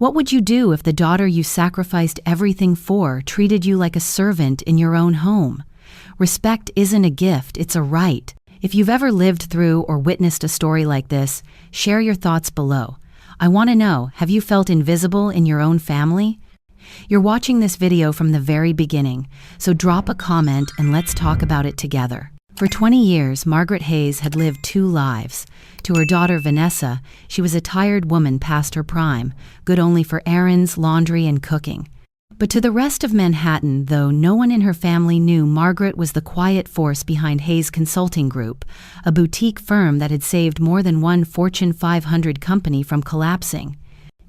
What would you do if the daughter you sacrificed everything for treated you like a servant in your own home? Respect isn't a gift, it's a right. If you've ever lived through or witnessed a story like this, share your thoughts below. I want to know, have you felt invisible in your own family? You're watching this video from the very beginning, so drop a comment and let's talk about it together. For 20 years, Margaret Hayes had lived two lives. To her daughter Vanessa, she was a tired woman past her prime, good only for errands, laundry, and cooking. But to the rest of Manhattan, though, no one in her family knew Margaret was the quiet force behind Hayes Consulting Group, a boutique firm that had saved more than one Fortune 500 company from collapsing.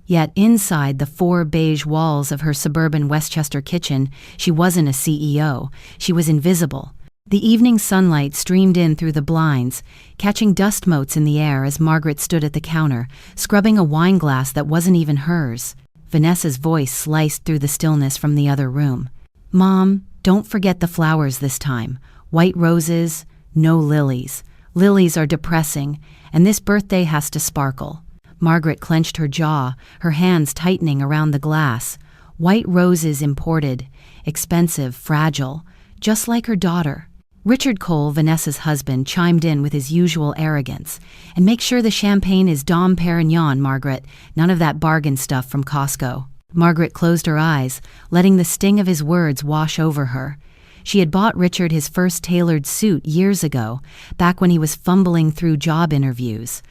Yet inside the four beige walls of her suburban Westchester kitchen, she wasn't a CEO. She was invisible. The evening sunlight streamed in through the blinds, catching dust motes in the air as Margaret stood at the counter, scrubbing a wine glass that wasn't even hers. Vanessa's voice sliced through the stillness from the other room. "Mom, don't forget the flowers this time. White roses, no lilies. Lilies are depressing, and this birthday has to sparkle." Margaret clenched her jaw, her hands tightening around the glass. White roses imported, expensive, fragile, just like her daughter. Richard Cole, Vanessa's husband, chimed in with his usual arrogance. "And make sure the champagne is Dom Perignon, Margaret. None of that bargain stuff from Costco." Margaret closed her eyes, letting the sting of his words wash over her. She had bought Richard his first tailored suit years ago, back when he was fumbling through job interviews.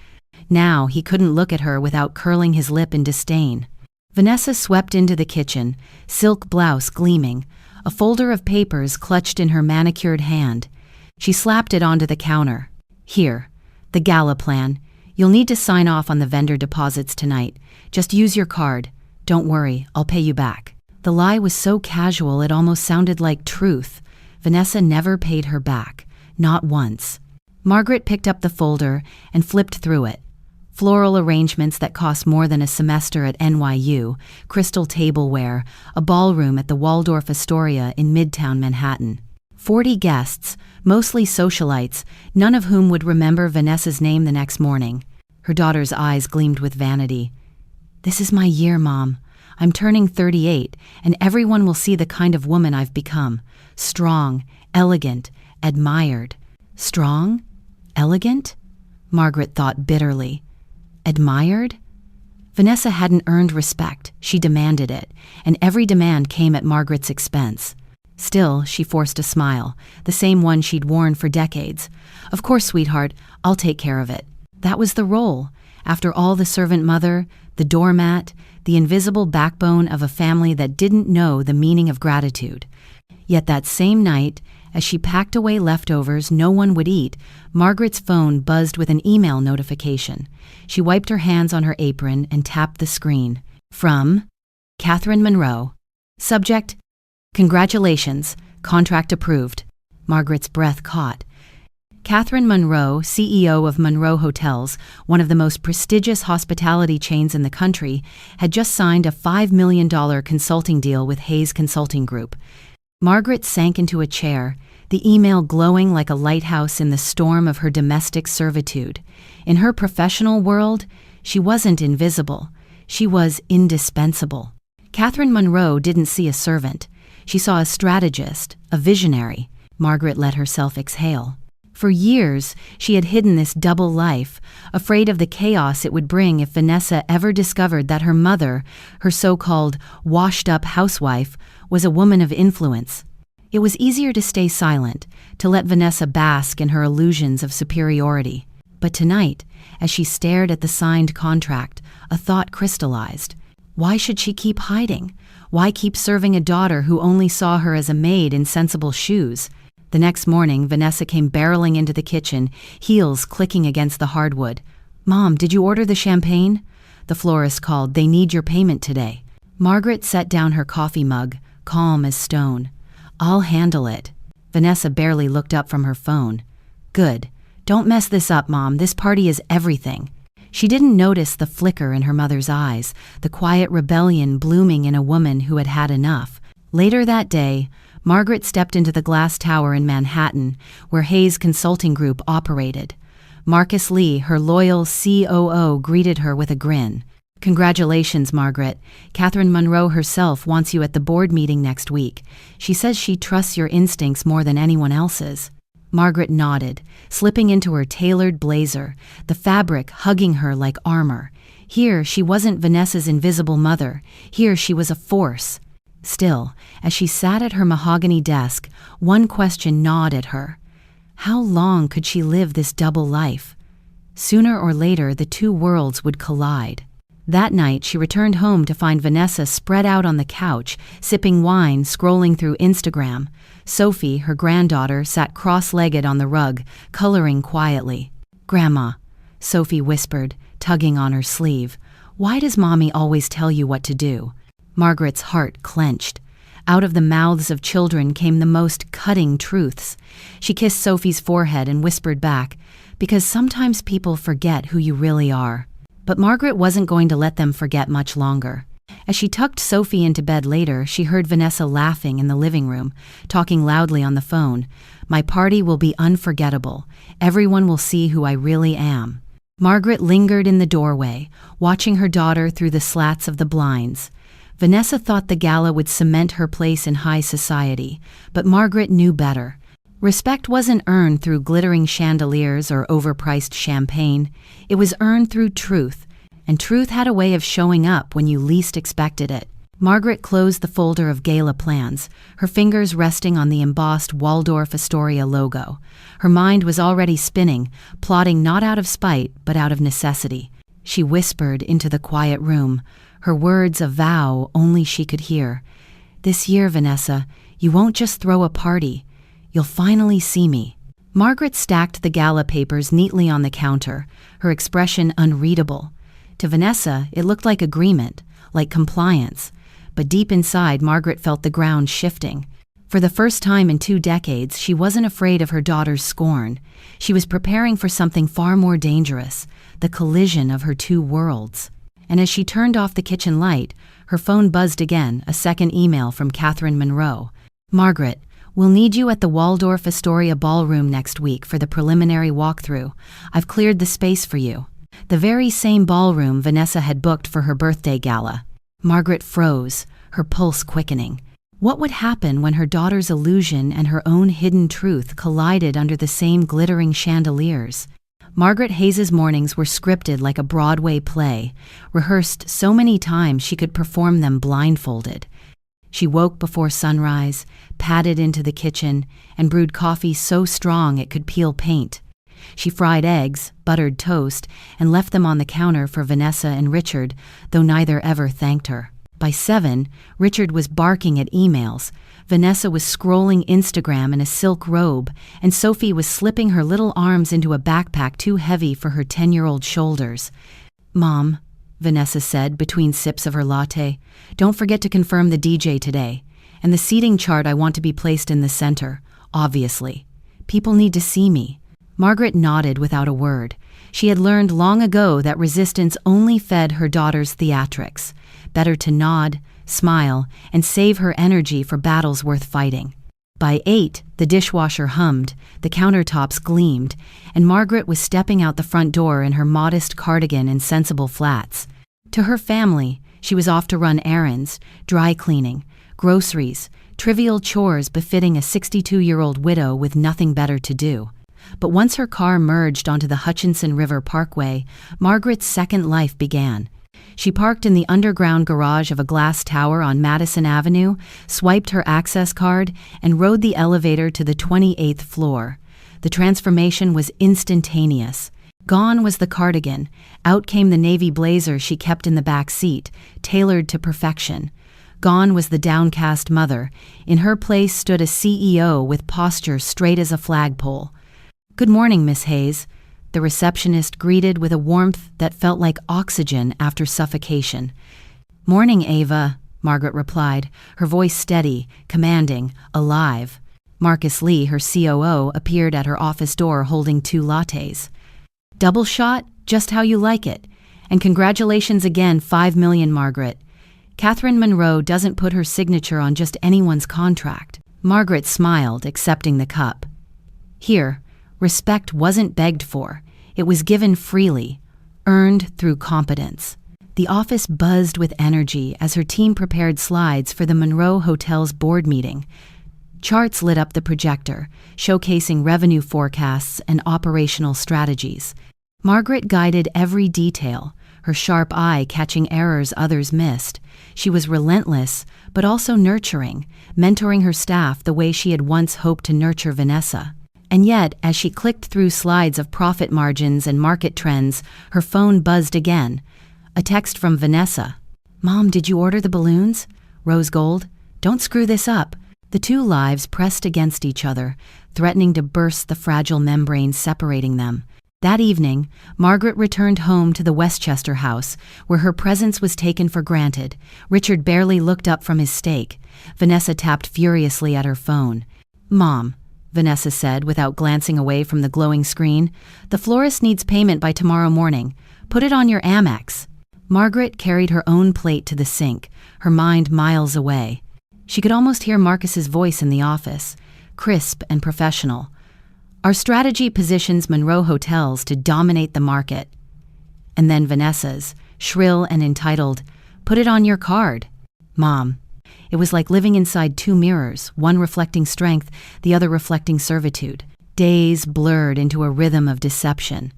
Now he couldn't look at her without curling his lip in disdain. Vanessa swept into the kitchen, silk blouse gleaming, a folder of papers clutched in her manicured hand. She slapped it onto the counter. "Here, the gala plan. You'll need to sign off on the vendor deposits tonight. Just use your card. Don't worry, I'll pay you back." The lie was so casual it almost sounded like truth. Vanessa never paid her back. Not once. Margaret picked up the folder and flipped through it. Floral arrangements that cost more than a semester at NYU, crystal tableware, a ballroom at the Waldorf Astoria in Midtown Manhattan. 40 guests, mostly socialites, none of whom would remember Vanessa's name the next morning. Her daughter's eyes gleamed with vanity. "This is my year, Mom. I'm turning 38, and everyone will see the kind of woman I've become. Strong, elegant, admired." Strong? Elegant? Margaret thought bitterly. Admired? Vanessa hadn't earned respect, she demanded it, and every demand came at Margaret's expense. Still, she forced a smile, the same one she'd worn for decades. "Of course, sweetheart, I'll take care of it." That was the role. After all, the servant mother, the doormat, the invisible backbone of a family that didn't know the meaning of gratitude. Yet that same night, as she packed away leftovers no one would eat, Margaret's phone buzzed with an email notification. She wiped her hands on her apron and tapped the screen. From Catherine Monroe. Subject: "Congratulations, contract approved." Margaret's breath caught. Catherine Monroe, CEO of Monroe Hotels, one of the most prestigious hospitality chains in the country, had just signed a $5 million consulting deal with Hayes Consulting Group. Margaret sank into a chair, the email glowing like a lighthouse in the storm of her domestic servitude. In her professional world, she wasn't invisible. She was indispensable. Catherine Monroe didn't see a servant. She saw a strategist, a visionary. Margaret let herself exhale. For years, she had hidden this double life, afraid of the chaos it would bring if Vanessa ever discovered that her mother, her so-called washed-up housewife, was a woman of influence. It was easier to stay silent, to let Vanessa bask in her illusions of superiority. But tonight, as she stared at the signed contract, a thought crystallized. Why should she keep hiding? Why keep serving a daughter who only saw her as a maid in sensible shoes? The next morning, Vanessa came barreling into the kitchen, heels clicking against the hardwood. "Mom, did you order the champagne?" The florist called. "They need your payment today." Margaret set down her coffee mug, calm as stone. "I'll handle it." Vanessa barely looked up from her phone. "Good. Don't mess this up, Mom. This party is everything." She didn't notice the flicker in her mother's eyes, the quiet rebellion blooming in a woman who had had enough. Later that day, Margaret stepped into the glass tower in Manhattan, where Hayes Consulting Group operated. Marcus Lee, her loyal COO, greeted her with a grin. Congratulations, Margaret. Catherine Monroe herself wants you at the board meeting next week. She says she trusts your instincts more than anyone else's. Margaret nodded, slipping into her tailored blazer, the fabric hugging her like armor. Here she wasn't Vanessa's invisible mother. Here she was a force. Still, as she sat at her mahogany desk, one question gnawed at her. How long could she live this double life? Sooner or later, the two worlds would collide. That night, she returned home to find Vanessa spread out on the couch, sipping wine, scrolling through Instagram. Sophie, her granddaughter, sat cross-legged on the rug, coloring quietly. "Grandma," Sophie whispered, tugging on her sleeve, "why does Mommy always tell you what to do?" Margaret's heart clenched. Out of the mouths of children came the most cutting truths. She kissed Sophie's forehead and whispered back, "Because sometimes people forget who you really are." But Margaret wasn't going to let them forget much longer. As she tucked Sophie into bed later, she heard Vanessa laughing in the living room, talking loudly on the phone. "My party will be unforgettable. Everyone will see who I really am." Margaret lingered in the doorway, watching her daughter through the slats of the blinds. Vanessa thought the gala would cement her place in high society, but Margaret knew better. Respect wasn't earned through glittering chandeliers or overpriced champagne. It was earned through truth, and truth had a way of showing up when you least expected it. Margaret closed the folder of gala plans, her fingers resting on the embossed Waldorf Astoria logo. Her mind was already spinning, plotting not out of spite, but out of necessity. She whispered into the quiet room, her words a vow only she could hear. "This year, Vanessa, you won't just throw a party. You'll finally see me." Margaret stacked the gala papers neatly on the counter, her expression unreadable. To Vanessa, it looked like agreement, like compliance. But deep inside, Margaret felt the ground shifting. For the first time in 2 decades, she wasn't afraid of her daughter's scorn. She was preparing for something far more dangerous, the collision of her two worlds. And as she turned off the kitchen light, her phone buzzed again, a second email from Catherine Monroe. "Margaret, we'll need you at the Waldorf Astoria ballroom next week for the preliminary walkthrough. I've cleared the space for you." The very same ballroom Vanessa had booked for her birthday gala. Margaret froze, her pulse quickening. What would happen when her daughter's illusion and her own hidden truth collided under the same glittering chandeliers? Margaret Hayes's mornings were scripted like a Broadway play, rehearsed so many times she could perform them blindfolded. She woke before sunrise, padded into the kitchen, and brewed coffee so strong it could peel paint. She fried eggs, buttered toast, and left them on the counter for Vanessa and Richard, though neither ever thanked her. By 7, Richard was barking at emails. Vanessa was scrolling Instagram in a silk robe, and Sophie was slipping her little arms into a backpack too heavy for her 10-year-old shoulders. "Mom," Vanessa said between sips of her latte, "don't forget to confirm the DJ today. And the seating chart, I want to be placed in the center, obviously. People need to see me." Margaret nodded without a word. She had learned long ago that resistance only fed her daughter's theatrics. Better to nod, smile, and save her energy for battles worth fighting. By 8, the dishwasher hummed, the countertops gleamed, and Margaret was stepping out the front door in her modest cardigan and sensible flats. To her family, she was off to run errands, dry cleaning, groceries, trivial chores befitting a 62-year-old widow with nothing better to do. But once her car merged onto the Hutchinson River Parkway, Margaret's second life began. She parked in the underground garage of a glass tower on Madison Avenue, swiped her access card, and rode the elevator to the 28th floor. The transformation was instantaneous. Gone was the cardigan. Out came the navy blazer she kept in the back seat, tailored to perfection. Gone was the downcast mother. In her place stood a CEO with posture straight as a flagpole. "Good morning, Miss Hayes," the receptionist greeted with a warmth that felt like oxygen after suffocation. "Morning, Ava," Margaret replied, her voice steady, commanding, alive. Marcus Lee, her COO, appeared at her office door holding 2 lattes. "Double shot? Just how you like it. And congratulations again, 5 million, Margaret. Catherine Monroe doesn't put her signature on just anyone's contract." Margaret smiled, accepting the cup. Here, respect wasn't begged for. It was given freely, earned through competence. The office buzzed with energy as her team prepared slides for the Monroe Hotel's board meeting. Charts lit up the projector, showcasing revenue forecasts and operational strategies. Margaret guided every detail, her sharp eye catching errors others missed. She was relentless, but also nurturing, mentoring her staff the way she had once hoped to nurture Vanessa. And yet, as she clicked through slides of profit margins and market trends, her phone buzzed again. A text from Vanessa. "Mom, did you order the balloons? Rose gold? Don't screw this up." The two lives pressed against each other, threatening to burst the fragile membrane separating them. That evening, Margaret returned home to the Westchester house, where her presence was taken for granted. Richard barely looked up from his steak. Vanessa tapped furiously at her phone. "Mom," Vanessa said without glancing away from the glowing screen, "the florist needs payment by tomorrow morning. Put it on your Amex." Margaret carried her own plate to the sink, her mind miles away. She could almost hear Marcus's voice in the office, crisp and professional. "Our strategy positions Monroe Hotels to dominate the market." And then Vanessa's, shrill and entitled, "Put it on your card." Mom. It was like living inside two mirrors, one reflecting strength, the other reflecting servitude. Days blurred into a rhythm of deception.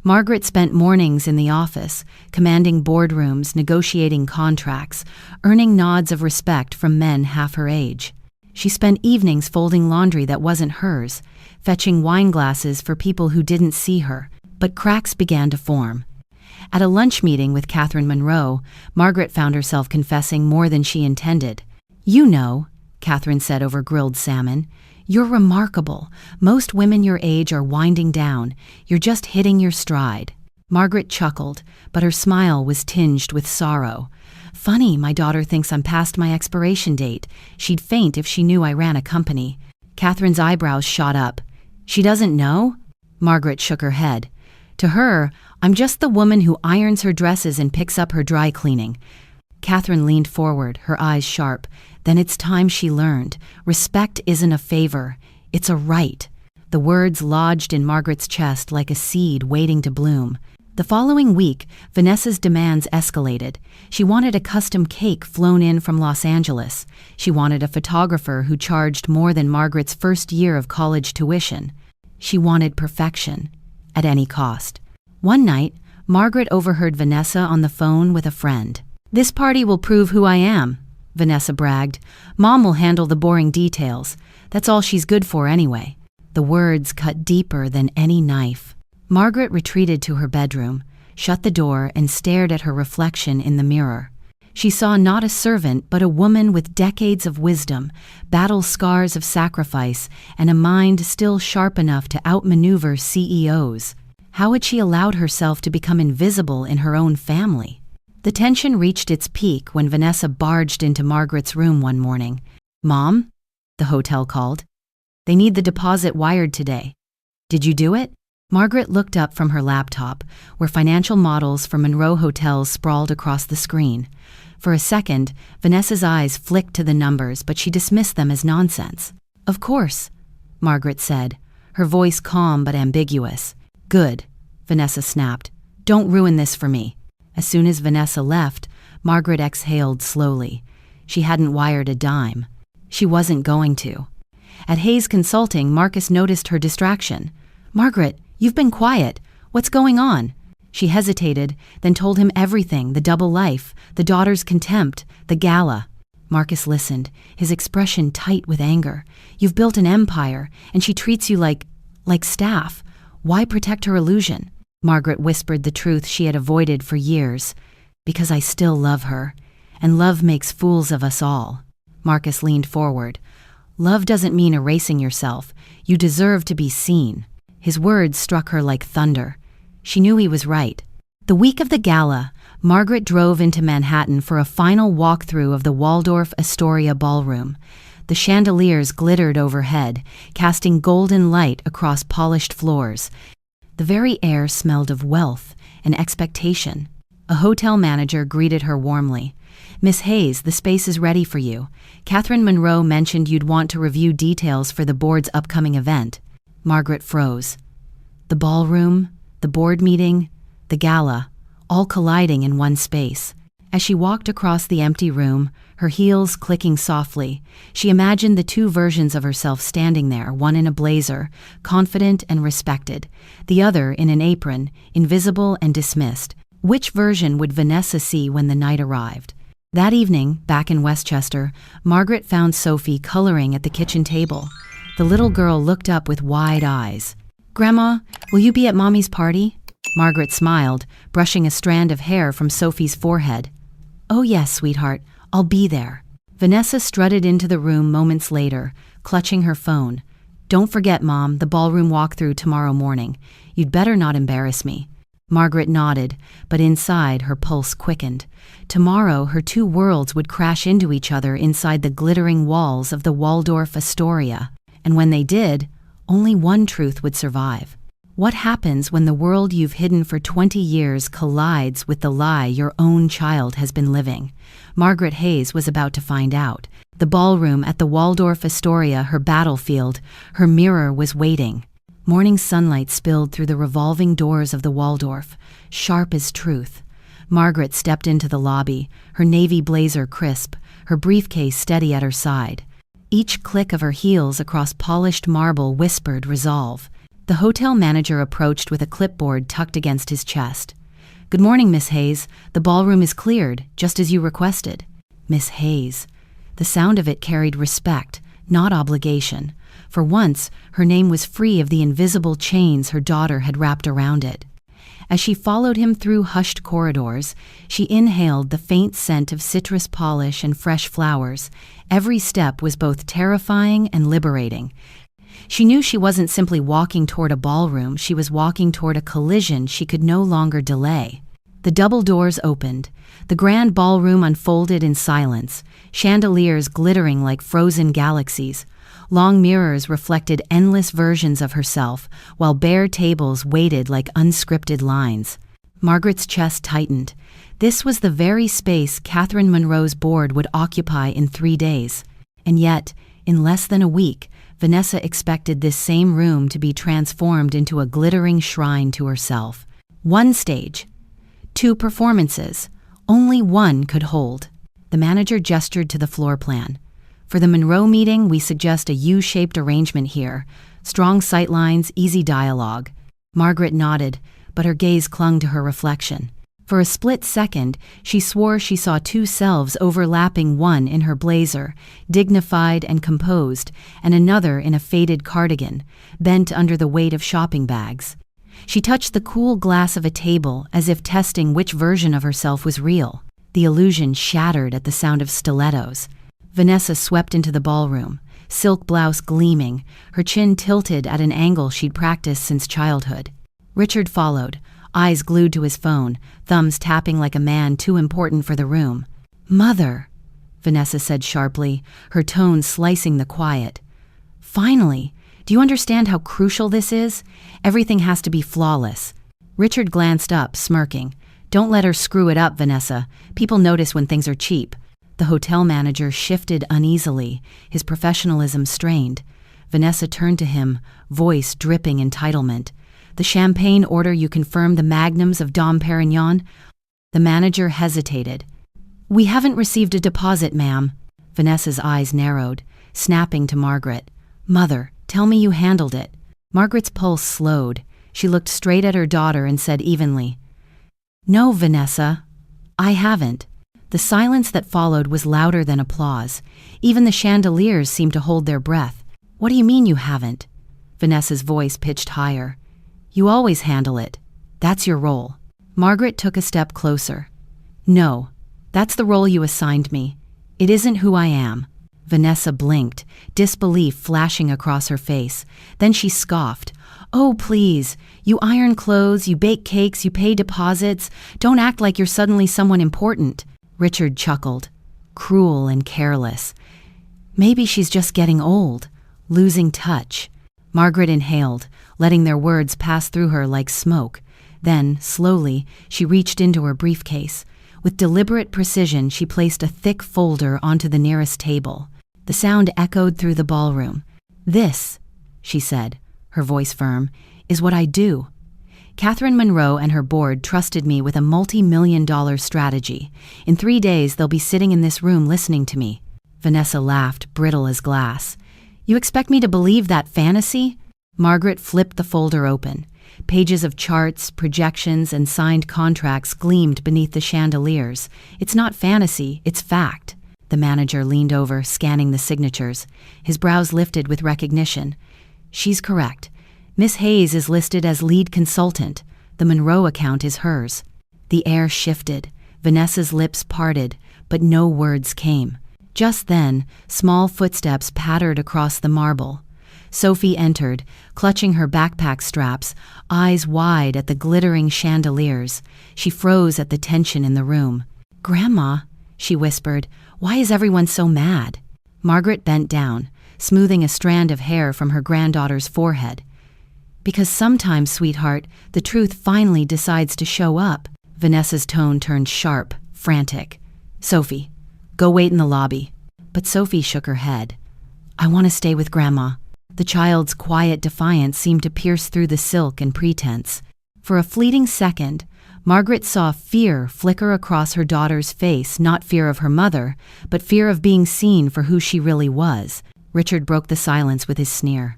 Margaret spent mornings in the office, commanding boardrooms, negotiating contracts, earning nods of respect from men half her age. She spent evenings folding laundry that wasn't hers, fetching wine glasses for people who didn't see her, but cracks began to form. At a lunch meeting with Catherine Monroe, Margaret found herself confessing more than she intended. "You know," Catherine said over grilled salmon, "you're remarkable. Most women your age are winding down. You're just hitting your stride." Margaret chuckled, but her smile was tinged with sorrow. "Funny, my daughter thinks I'm past my expiration date. She'd faint if she knew I ran a company." Catherine's eyebrows shot up. "She doesn't know?" Margaret shook her head. "To her, I'm just the woman who irons her dresses and picks up her dry cleaning." Catherine leaned forward, her eyes sharp. "Then it's time she learned. Respect isn't a favor. It's a right." The words lodged in Margaret's chest like a seed waiting to bloom. The following week, Vanessa's demands escalated. She wanted a custom cake flown in from Los Angeles. She wanted a photographer who charged more than Margaret's first year of college tuition. She wanted perfection, at any cost. One night, Margaret overheard Vanessa on the phone with a friend. "This party will prove who I am," Vanessa bragged. "Mom will handle the boring details. That's all she's good for anyway." The words cut deeper than any knife. Margaret retreated to her bedroom, shut the door, and stared at her reflection in the mirror. She saw not a servant, but a woman with decades of wisdom, battle scars of sacrifice, and a mind still sharp enough to outmaneuver CEOs. How had she allowed herself to become invisible in her own family? The tension reached its peak when Vanessa barged into Margaret's room one morning. "Mom?" the hotel called. "They need the deposit wired today." "Did you do it?" Margaret looked up from her laptop, where financial models for Monroe Hotels sprawled across the screen. For a second, Vanessa's eyes flicked to the numbers, but she dismissed them as nonsense. "Of course," Margaret said, her voice calm but ambiguous. "Good," Vanessa snapped. "Don't ruin this for me." As soon as Vanessa left, Margaret exhaled slowly. She hadn't wired a dime. She wasn't going to. At Hayes Consulting, Marcus noticed her distraction. "Margaret, you've been quiet. What's going on?" She hesitated, then told him everything, the double life, the daughter's contempt, the gala. Marcus listened, his expression tight with anger. "You've built an empire, and she treats you like staff. Why protect her illusion?" Margaret whispered the truth she had avoided for years. "Because I still love her, and love makes fools of us all." Marcus leaned forward. "Love doesn't mean erasing yourself. You deserve to be seen." His words struck her like thunder. She knew he was right. The week of the gala, Margaret drove into Manhattan for a final walkthrough of the Waldorf Astoria ballroom. The chandeliers glittered overhead, casting golden light across polished floors. The very air smelled of wealth and expectation. A hotel manager greeted her warmly. "Miss Hayes, the space is ready for you. Catherine Monroe mentioned you'd want to review details for the board's upcoming event." Margaret froze. The ballroom, the board meeting, the gala, all colliding in one space. As she walked across the empty room, her heels clicking softly, she imagined the two versions of herself standing there, one in a blazer, confident and respected, the other in an apron, invisible and dismissed. Which version would Vanessa see when the night arrived? That evening, back in Westchester, Margaret found Sophie coloring at the kitchen table. The little girl looked up with wide eyes. "Grandma, will you be at Mommy's party?" Margaret smiled, brushing a strand of hair from Sophie's forehead. "Oh yes, sweetheart, I'll be there." Vanessa strutted into the room moments later, clutching her phone. "Don't forget, Mom, the ballroom walkthrough tomorrow morning. You'd better not embarrass me." Margaret nodded, but inside her pulse quickened. Tomorrow her two worlds would crash into each other inside the glittering walls of the Waldorf Astoria. And when they did, only one truth would survive. What happens when the world you've hidden for 20 years collides with the lie your own child has been living? Margaret Hayes was about to find out. The ballroom at the Waldorf Astoria, her battlefield, her mirror was waiting. Morning sunlight spilled through the revolving doors of the Waldorf, sharp as truth. Margaret stepped into the lobby, her navy blazer crisp, her briefcase steady at her side. Each click of her heels across polished marble whispered resolve. The hotel manager approached with a clipboard tucked against his chest. "Good morning, Miss Hayes. The ballroom is cleared, just as you requested." Miss Hayes. The sound of it carried respect, not obligation. For once, her name was free of the invisible chains her daughter had wrapped around it. As she followed him through hushed corridors, she inhaled the faint scent of citrus polish and fresh flowers. Every step was both terrifying and liberating. She knew she wasn't simply walking toward a ballroom, she was walking toward a collision she could no longer delay. The double doors opened. The grand ballroom unfolded in silence, chandeliers glittering like frozen galaxies. Long mirrors reflected endless versions of herself, while bare tables waited like unscripted lines. Margaret's chest tightened. This was the very space Catherine Monroe's board would occupy in 3 days. And yet, in less than a week, Vanessa expected this same room to be transformed into a glittering shrine to herself. 1 stage. 2 performances. Only one could hold. The manager gestured to the floor plan. "For the Monroe meeting, we suggest a U-shaped arrangement here. Strong sightlines, easy dialogue." Margaret nodded, but her gaze clung to her reflection. For a split second, she swore she saw 2 selves overlapping, one in her blazer, dignified and composed, and another in a faded cardigan, bent under the weight of shopping bags. She touched the cool glass of a table as if testing which version of herself was real. The illusion shattered at the sound of stilettos. Vanessa swept into the ballroom, silk blouse gleaming, her chin tilted at an angle she'd practiced since childhood. Richard followed, eyes glued to his phone, thumbs tapping like a man too important for the room. "Mother," Vanessa said sharply, her tone slicing the quiet. "Finally! Do you understand how crucial this is? Everything has to be flawless." Richard glanced up, smirking. "Don't let her screw it up, Vanessa. People notice when things are cheap." The hotel manager shifted uneasily, his professionalism strained. Vanessa turned to him, voice dripping entitlement. "The champagne order you confirmed the magnums of Dom Perignon?" The manager hesitated. "We haven't received a deposit, ma'am." Vanessa's eyes narrowed, snapping to Margaret. "Mother, tell me you handled it." Margaret's pulse slowed. She looked straight at her daughter and said evenly, "No, Vanessa, I haven't." The silence that followed was louder than applause. Even the chandeliers seemed to hold their breath. "What do you mean you haven't?" Vanessa's voice pitched higher. "You always handle it. That's your role." Margaret took a step closer. "No, that's the role you assigned me. It isn't who I am." Vanessa blinked, disbelief flashing across her face. Then she scoffed. "Oh, please. You iron clothes, you bake cakes, you pay deposits. Don't act like you're suddenly someone important." Richard chuckled. Cruel and careless. Maybe she's just getting old, losing touch. Margaret inhaled, letting their words pass through her like smoke. Then, slowly, she reached into her briefcase. With deliberate precision, she placed a thick folder onto the nearest table. The sound echoed through the ballroom. "This," she said, her voice firm, "is what I do. Catherine Monroe and her board trusted me with a multi-million-dollar strategy. In 3 days, they'll be sitting in this room listening to me." Vanessa laughed, brittle as glass. "You expect me to believe that fantasy?" Margaret flipped the folder open. Pages of charts, projections, and signed contracts gleamed beneath the chandeliers. "It's not fantasy, it's fact." The manager leaned over, scanning the signatures. His brows lifted with recognition. "She's correct. Miss Hayes is listed as lead consultant. The Monroe account is hers." The air shifted. Vanessa's lips parted, but no words came. Just then, small footsteps pattered across the marble. Sophie entered, clutching her backpack straps, eyes wide at the glittering chandeliers. She froze at the tension in the room. "Grandma," she whispered, "why is everyone so mad?" Margaret bent down, smoothing a strand of hair from her granddaughter's forehead. "Because sometimes, sweetheart, the truth finally decides to show up." Vanessa's tone turned sharp, frantic. "Sophie, go wait in the lobby." But Sophie shook her head. "I want to stay with Grandma." The child's quiet defiance seemed to pierce through the silk and pretense. For a fleeting second, Margaret saw fear flicker across her daughter's face, not fear of her mother, but fear of being seen for who she really was. Richard broke the silence with his sneer.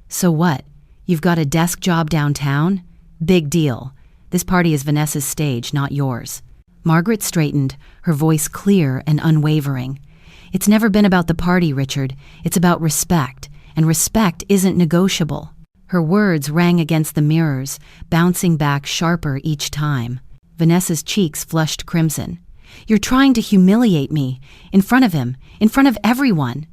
"So what? You've got a desk job downtown? Big deal. This party is Vanessa's stage, not yours." Margaret straightened, her voice clear and unwavering. "It's never been about the party, Richard. It's about respect, and respect isn't negotiable." Her words rang against the mirrors, bouncing back sharper each time. Vanessa's cheeks flushed crimson. "You're trying to humiliate me, in front of him, in front of everyone."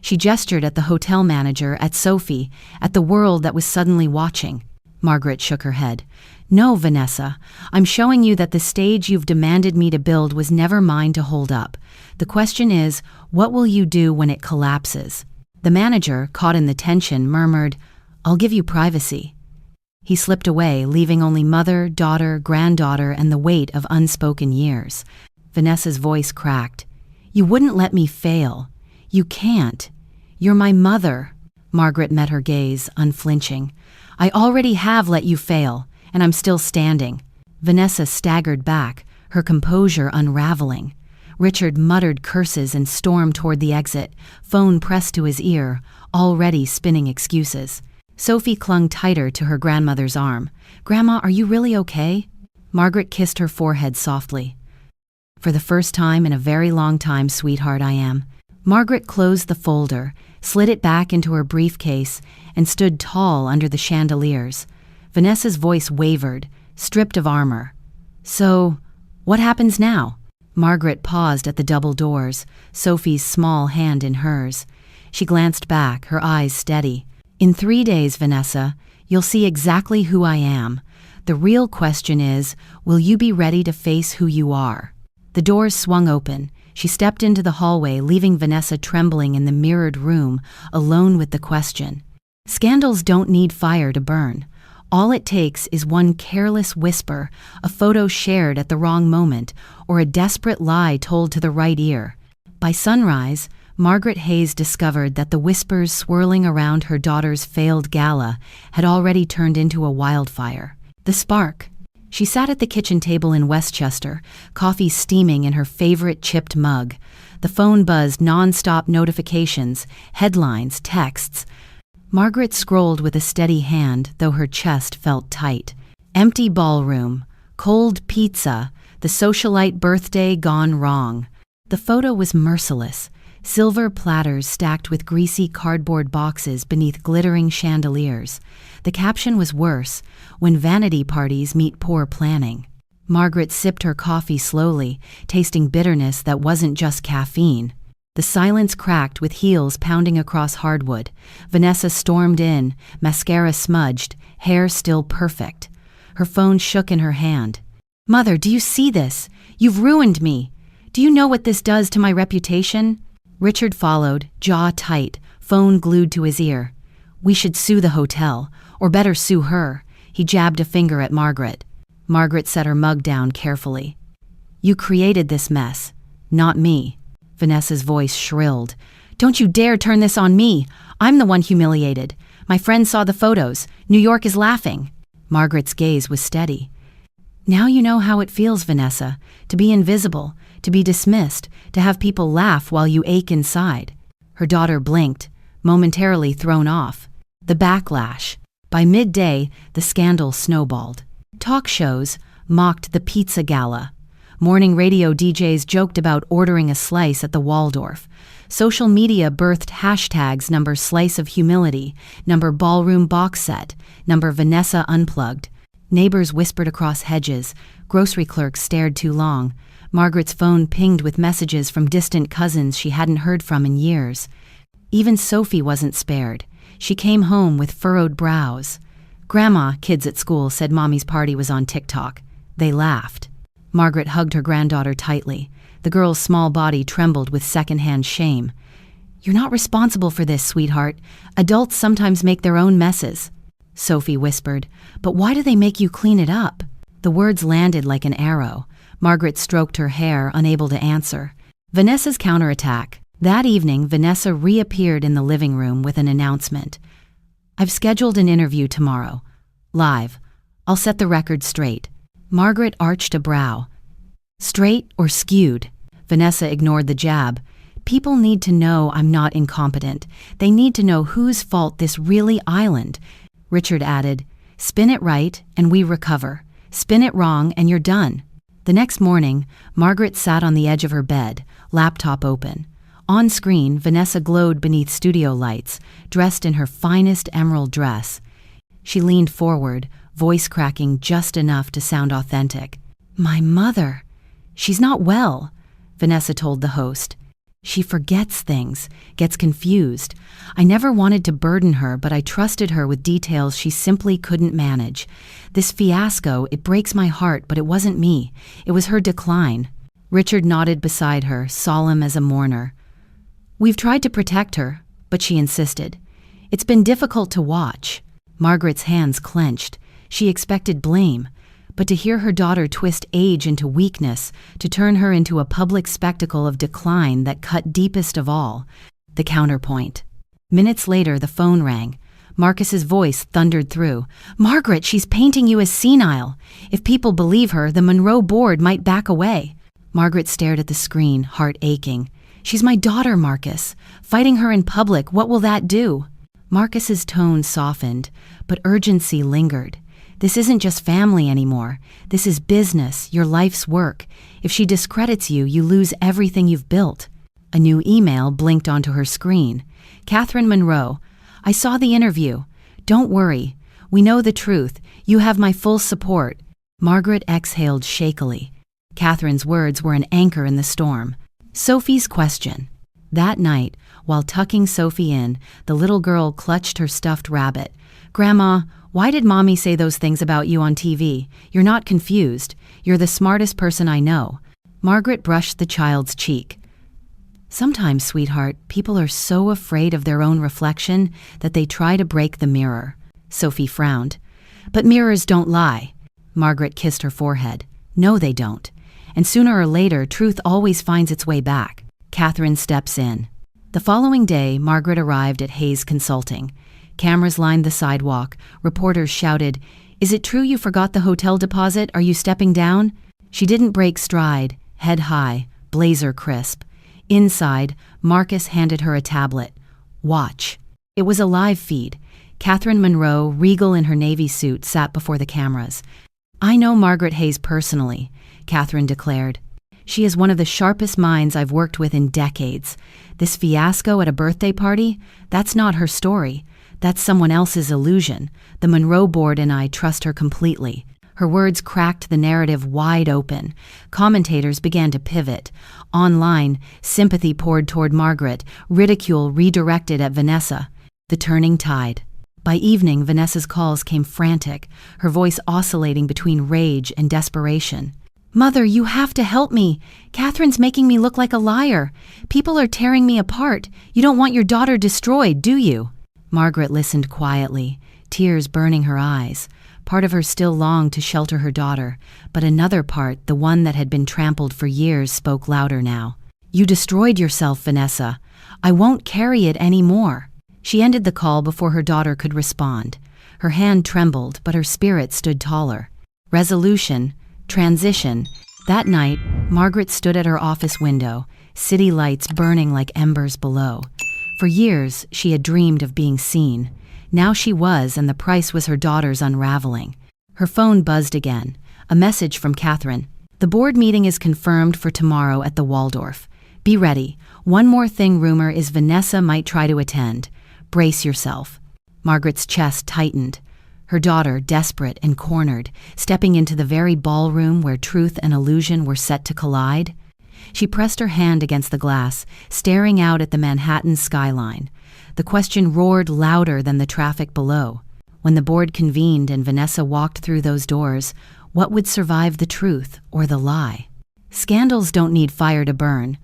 She gestured at the hotel manager, at Sophie, at the world that was suddenly watching. Margaret shook her head. "No, Vanessa, I'm showing you that the stage you've demanded me to build was never mine to hold up. The question is, what will you do when it collapses?" The manager, caught in the tension, murmured, "I'll give you privacy." He slipped away, leaving only mother, daughter, granddaughter, and the weight of unspoken years. Vanessa's voice cracked. "You wouldn't let me fail. You can't. You're my mother." Margaret met her gaze, unflinching. "I already have let you fail, and I'm still standing." Vanessa staggered back, her composure unraveling. Richard muttered curses and stormed toward the exit, phone pressed to his ear, already spinning excuses. Sophie clung tighter to her grandmother's arm. "Grandma, are you really okay?" Margaret kissed her forehead softly. "For the first time in a very long time, sweetheart, I am." Margaret closed the folder, slid it back into her briefcase, and stood tall under the chandeliers. Vanessa's voice wavered, stripped of armor. "So, what happens now?" Margaret paused at the double doors, Sophie's small hand in hers. She glanced back, her eyes steady. "In 3 days, Vanessa, you'll see exactly who I am. The real question is, will you be ready to face who you are?" The doors swung open. She stepped into the hallway, leaving Vanessa trembling in the mirrored room, alone with the question. Scandals don't need fire to burn. All it takes is one careless whisper, a photo shared at the wrong moment, or a desperate lie told to the right ear. By sunrise, Margaret Hayes discovered that the whispers swirling around her daughter's failed gala had already turned into a wildfire. The spark. She sat at the kitchen table in Westchester, coffee steaming in her favorite chipped mug. The phone buzzed non-stop notifications, headlines, texts. Margaret scrolled with a steady hand, though her chest felt tight. Empty ballroom, cold pizza, the socialite birthday gone wrong. The photo was merciless. Silver platters stacked with greasy cardboard boxes beneath glittering chandeliers. The caption was worse, "When vanity parties meet poor planning." Margaret sipped her coffee slowly, tasting bitterness that wasn't just caffeine. The silence cracked with heels pounding across hardwood. Vanessa stormed in, mascara smudged, hair still perfect. Her phone shook in her hand. "Mother, do you see this? You've ruined me. Do you know what this does to my reputation?" Richard followed, jaw tight, phone glued to his ear. "We should sue the hotel, or better sue her." He jabbed a finger at Margaret. Margaret set her mug down carefully. "You created this mess, not me." Vanessa's voice shrilled. "Don't you dare turn this on me. I'm the one humiliated. My friends saw the photos. New York is laughing." Margaret's gaze was steady. Now you know how it feels, Vanessa, to be invisible, to be dismissed, to have people laugh while you ache inside. Her daughter blinked, momentarily thrown off. The backlash. By midday, the scandal snowballed. Talk shows mocked the pizza gala. Morning radio DJs joked about ordering a slice at the Waldorf. Social media birthed hashtags number slice of humility, number ballroom box set, number Vanessa unplugged. Neighbors whispered across hedges. Grocery clerks stared too long. Margaret's phone pinged with messages from distant cousins she hadn't heard from in years. Even Sophie wasn't spared. She came home with furrowed brows. Grandma, kids at school said Mommy's party was on TikTok. They laughed. Margaret hugged her granddaughter tightly. The girl's small body trembled with secondhand shame. "You're not responsible for this, sweetheart. Adults sometimes make their own messes," Sophie whispered. "But why do they make you clean it up?" The words landed like an arrow. Margaret stroked her hair, unable to answer. Vanessa's counterattack. That evening, Vanessa reappeared in the living room with an announcement. "I've scheduled an interview tomorrow. Live. I'll set the record straight." Margaret arched a brow. Straight or skewed? Vanessa ignored the jab. "People need to know I'm not incompetent. They need to know whose fault this really island." Richard added, "Spin it right and we recover. Spin it wrong and you're done." The next morning, Margaret sat on the edge of her bed, laptop open. On screen, Vanessa glowed beneath studio lights, dressed in her finest emerald dress. She leaned forward, voice cracking just enough to sound authentic. "My mother. She's not well," Vanessa told the host. "She forgets things, gets confused. I never wanted to burden her, but I trusted her with details she simply couldn't manage. This fiasco, it breaks my heart, but it wasn't me. It was her decline." Richard nodded beside her, solemn as a mourner. "We've tried to protect her, but she insisted. It's been difficult to watch." Margaret's hands clenched. She expected blame, but to hear her daughter twist age into weakness, to turn her into a public spectacle of decline that cut deepest of all. The counterpoint. Minutes later, the phone rang. Marcus's voice thundered through. "Margaret, she's painting you as senile. If people believe her, the Monroe board might back away." Margaret stared at the screen, heart aching. "She's my daughter, Marcus. Fighting her in public, what will that do?" Marcus's tone softened, but urgency lingered. "This isn't just family anymore. This is business, your life's work. If she discredits you, you lose everything you've built." A new email blinked onto her screen. "Catherine Monroe, I saw the interview. Don't worry. We know the truth. You have my full support." Margaret exhaled shakily. Catherine's words were an anchor in the storm. Sophie's question. That night, while tucking Sophie in, the little girl clutched her stuffed rabbit. "Grandma, why did Mommy say those things about you on TV? You're not confused. You're the smartest person I know." Margaret brushed the child's cheek. "Sometimes, sweetheart, people are so afraid of their own reflection that they try to break the mirror." Sophie frowned. "But mirrors don't lie." Margaret kissed her forehead. "No, they don't. And sooner or later, truth always finds its way back." Catherine steps in. The following day, Margaret arrived at Hayes Consulting. Cameras lined the sidewalk. Reporters shouted, "Is it true you forgot the hotel deposit? Are you stepping down?" She didn't break stride, head high, blazer crisp. Inside, Marcus handed her a tablet. "Watch." It was a live feed. Catherine Monroe, regal in her navy suit, sat before the cameras. "I know Margaret Hayes personally," Catherine declared. "She is one of the sharpest minds I've worked with in decades. This fiasco at a birthday party? That's not her story. That's someone else's illusion. The Monroe board and I trust her completely." Her words cracked the narrative wide open. Commentators began to pivot. Online, sympathy poured toward Margaret, ridicule redirected at Vanessa. The turning tide. By evening, Vanessa's calls came frantic, her voice oscillating between rage and desperation. "Mother, you have to help me. Catherine's making me look like a liar. People are tearing me apart. You don't want your daughter destroyed, do you?" Margaret listened quietly, tears burning her eyes. Part of her still longed to shelter her daughter, but another part, the one that had been trampled for years, spoke louder now. "You destroyed yourself, Vanessa. I won't carry it any more." She ended the call before her daughter could respond. Her hand trembled, but her spirit stood taller. Resolution, transition. That night, Margaret stood at her office window, city lights burning like embers below. For years, she had dreamed of being seen. Now she was, and the price was her daughter's unraveling. Her phone buzzed again. A message from Catherine. The board meeting is confirmed for tomorrow at the Waldorf. Be ready. One more thing, rumor is Vanessa might try to attend. Brace yourself. Margaret's chest tightened. Her daughter, desperate and cornered, stepping into the very ballroom where truth and illusion were set to collide. She pressed her hand against the glass, staring out at the Manhattan skyline. The question roared louder than the traffic below. When the board convened and Vanessa walked through those doors, what would survive the truth or the lie? Scandals don't need fire to burn.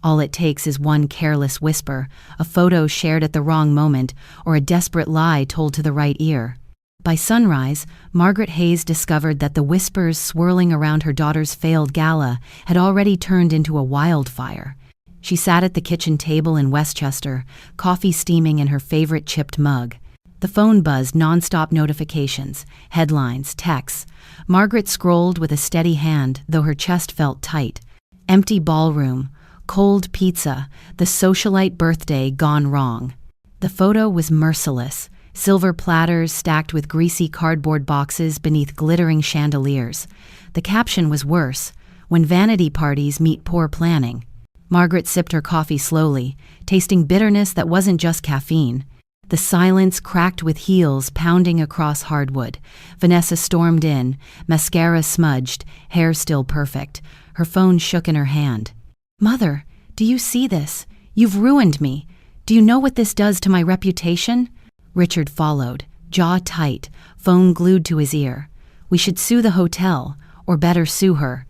All it takes is one careless whisper, a photo shared at the wrong moment, or a desperate lie told to the right ear. By sunrise, Margaret Hayes discovered that the whispers swirling around her daughter's failed gala had already turned into a wildfire. She sat at the kitchen table in Westchester, coffee steaming in her favorite chipped mug. The phone buzzed, non-stop notifications, headlines, texts. Margaret scrolled with a steady hand, though her chest felt tight. Empty ballroom, cold pizza, the socialite birthday gone wrong. The photo was merciless. Silver platters stacked with greasy cardboard boxes beneath glittering chandeliers. The caption was worse: when vanity parties meet poor planning. Margaret sipped her coffee slowly, tasting bitterness that wasn't just caffeine. The silence cracked with heels pounding across hardwood. Vanessa stormed in, mascara smudged, hair still perfect. Her phone shook in her hand. "Mother, do you see this? You've ruined me. Do you know what this does to my reputation?" Richard followed, jaw tight, phone glued to his ear. "We should sue the hotel, or better sue her."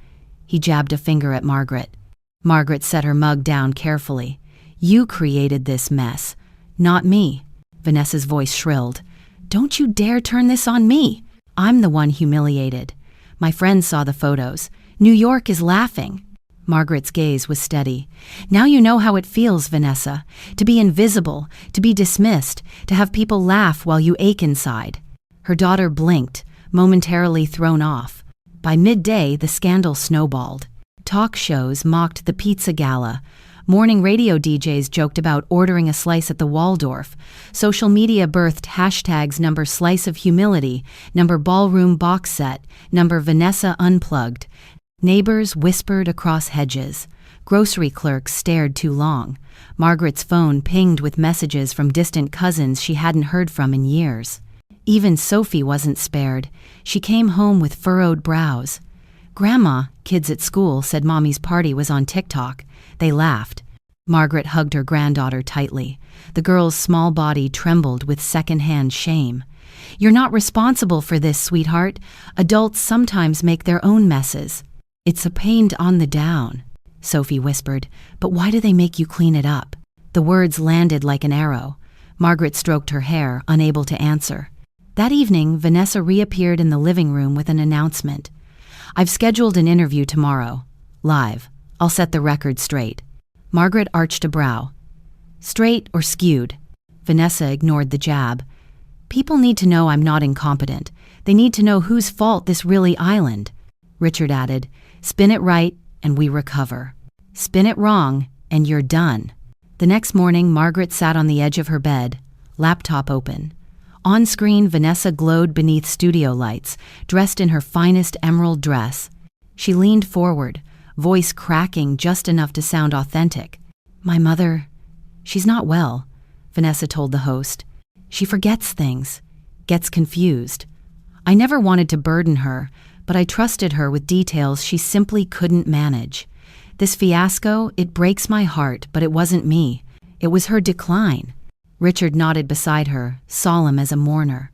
He jabbed a finger at Margaret. Margaret set her mug down carefully. "You created this mess, not me." Vanessa's voice shrilled. "Don't you dare turn this on me. I'm the one humiliated. My friends saw the photos. New York is laughing." Margaret's gaze was steady. "Now you know how it feels, Vanessa, to be invisible, to be dismissed, to have people laugh while you ache inside." Her daughter blinked, momentarily thrown off. By midday, the scandal snowballed. Talk shows mocked the pizza gala. Morning radio DJs joked about ordering a slice at the Waldorf. Social media birthed hashtags number slice of humility, number ballroom box set, number Vanessa unplugged. Neighbors whispered across hedges. Grocery clerks stared too long. Margaret's phone pinged with messages from distant cousins she hadn't heard from in years. Even Sophie wasn't spared. She came home with furrowed brows. "Grandma," kids at school said Mommy's party was on TikTok. They laughed. Margaret hugged her granddaughter tightly. The girl's small body trembled with secondhand shame. "You're not responsible for this, sweetheart. Adults sometimes make their own messes." "It's a pain on the down," Sophie whispered, "but why do they make you clean it up?" The words landed like an arrow. Margaret stroked her hair, unable to answer. That evening, Vanessa reappeared in the living room with an announcement. "I've scheduled an interview tomorrow. Live. I'll set the record straight." Margaret arched a brow. "Straight or skewed?" Vanessa ignored the jab. "People need to know I'm not incompetent. They need to know whose fault this really island." Richard added, "Spin it right, and we recover. Spin it wrong, and you're done." The next morning, Margaret sat on the edge of her bed, laptop open. On screen, Vanessa glowed beneath studio lights, dressed in her finest emerald dress. She leaned forward, voice cracking just enough to sound authentic. "My mother, she's not well," Vanessa told the host. "She forgets things, gets confused. I never wanted to burden her, but I trusted her with details she simply couldn't manage. This fiasco, it breaks my heart, but it wasn't me. It was her decline." Richard nodded beside her, solemn as a mourner.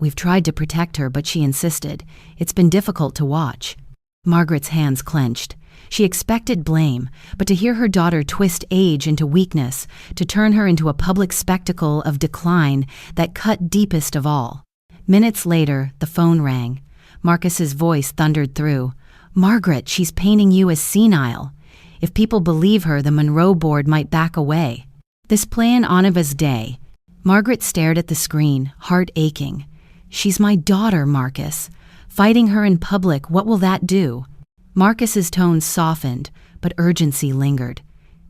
"We've tried to protect her, but she insisted. It's been difficult to watch." Margaret's hands clenched. She expected blame, but to hear her daughter twist age into weakness, to turn her into a public spectacle of decline, that cut deepest of all. Minutes later, the phone rang. Marcus's voice thundered through. "Margaret, she's painting you as senile. If people believe her, the Monroe board might back away." This plan Oniva's day. Margaret stared at the screen, heart aching. She's my daughter, Marcus. Fighting her in public, what will that do? Marcus's tone softened, but urgency lingered.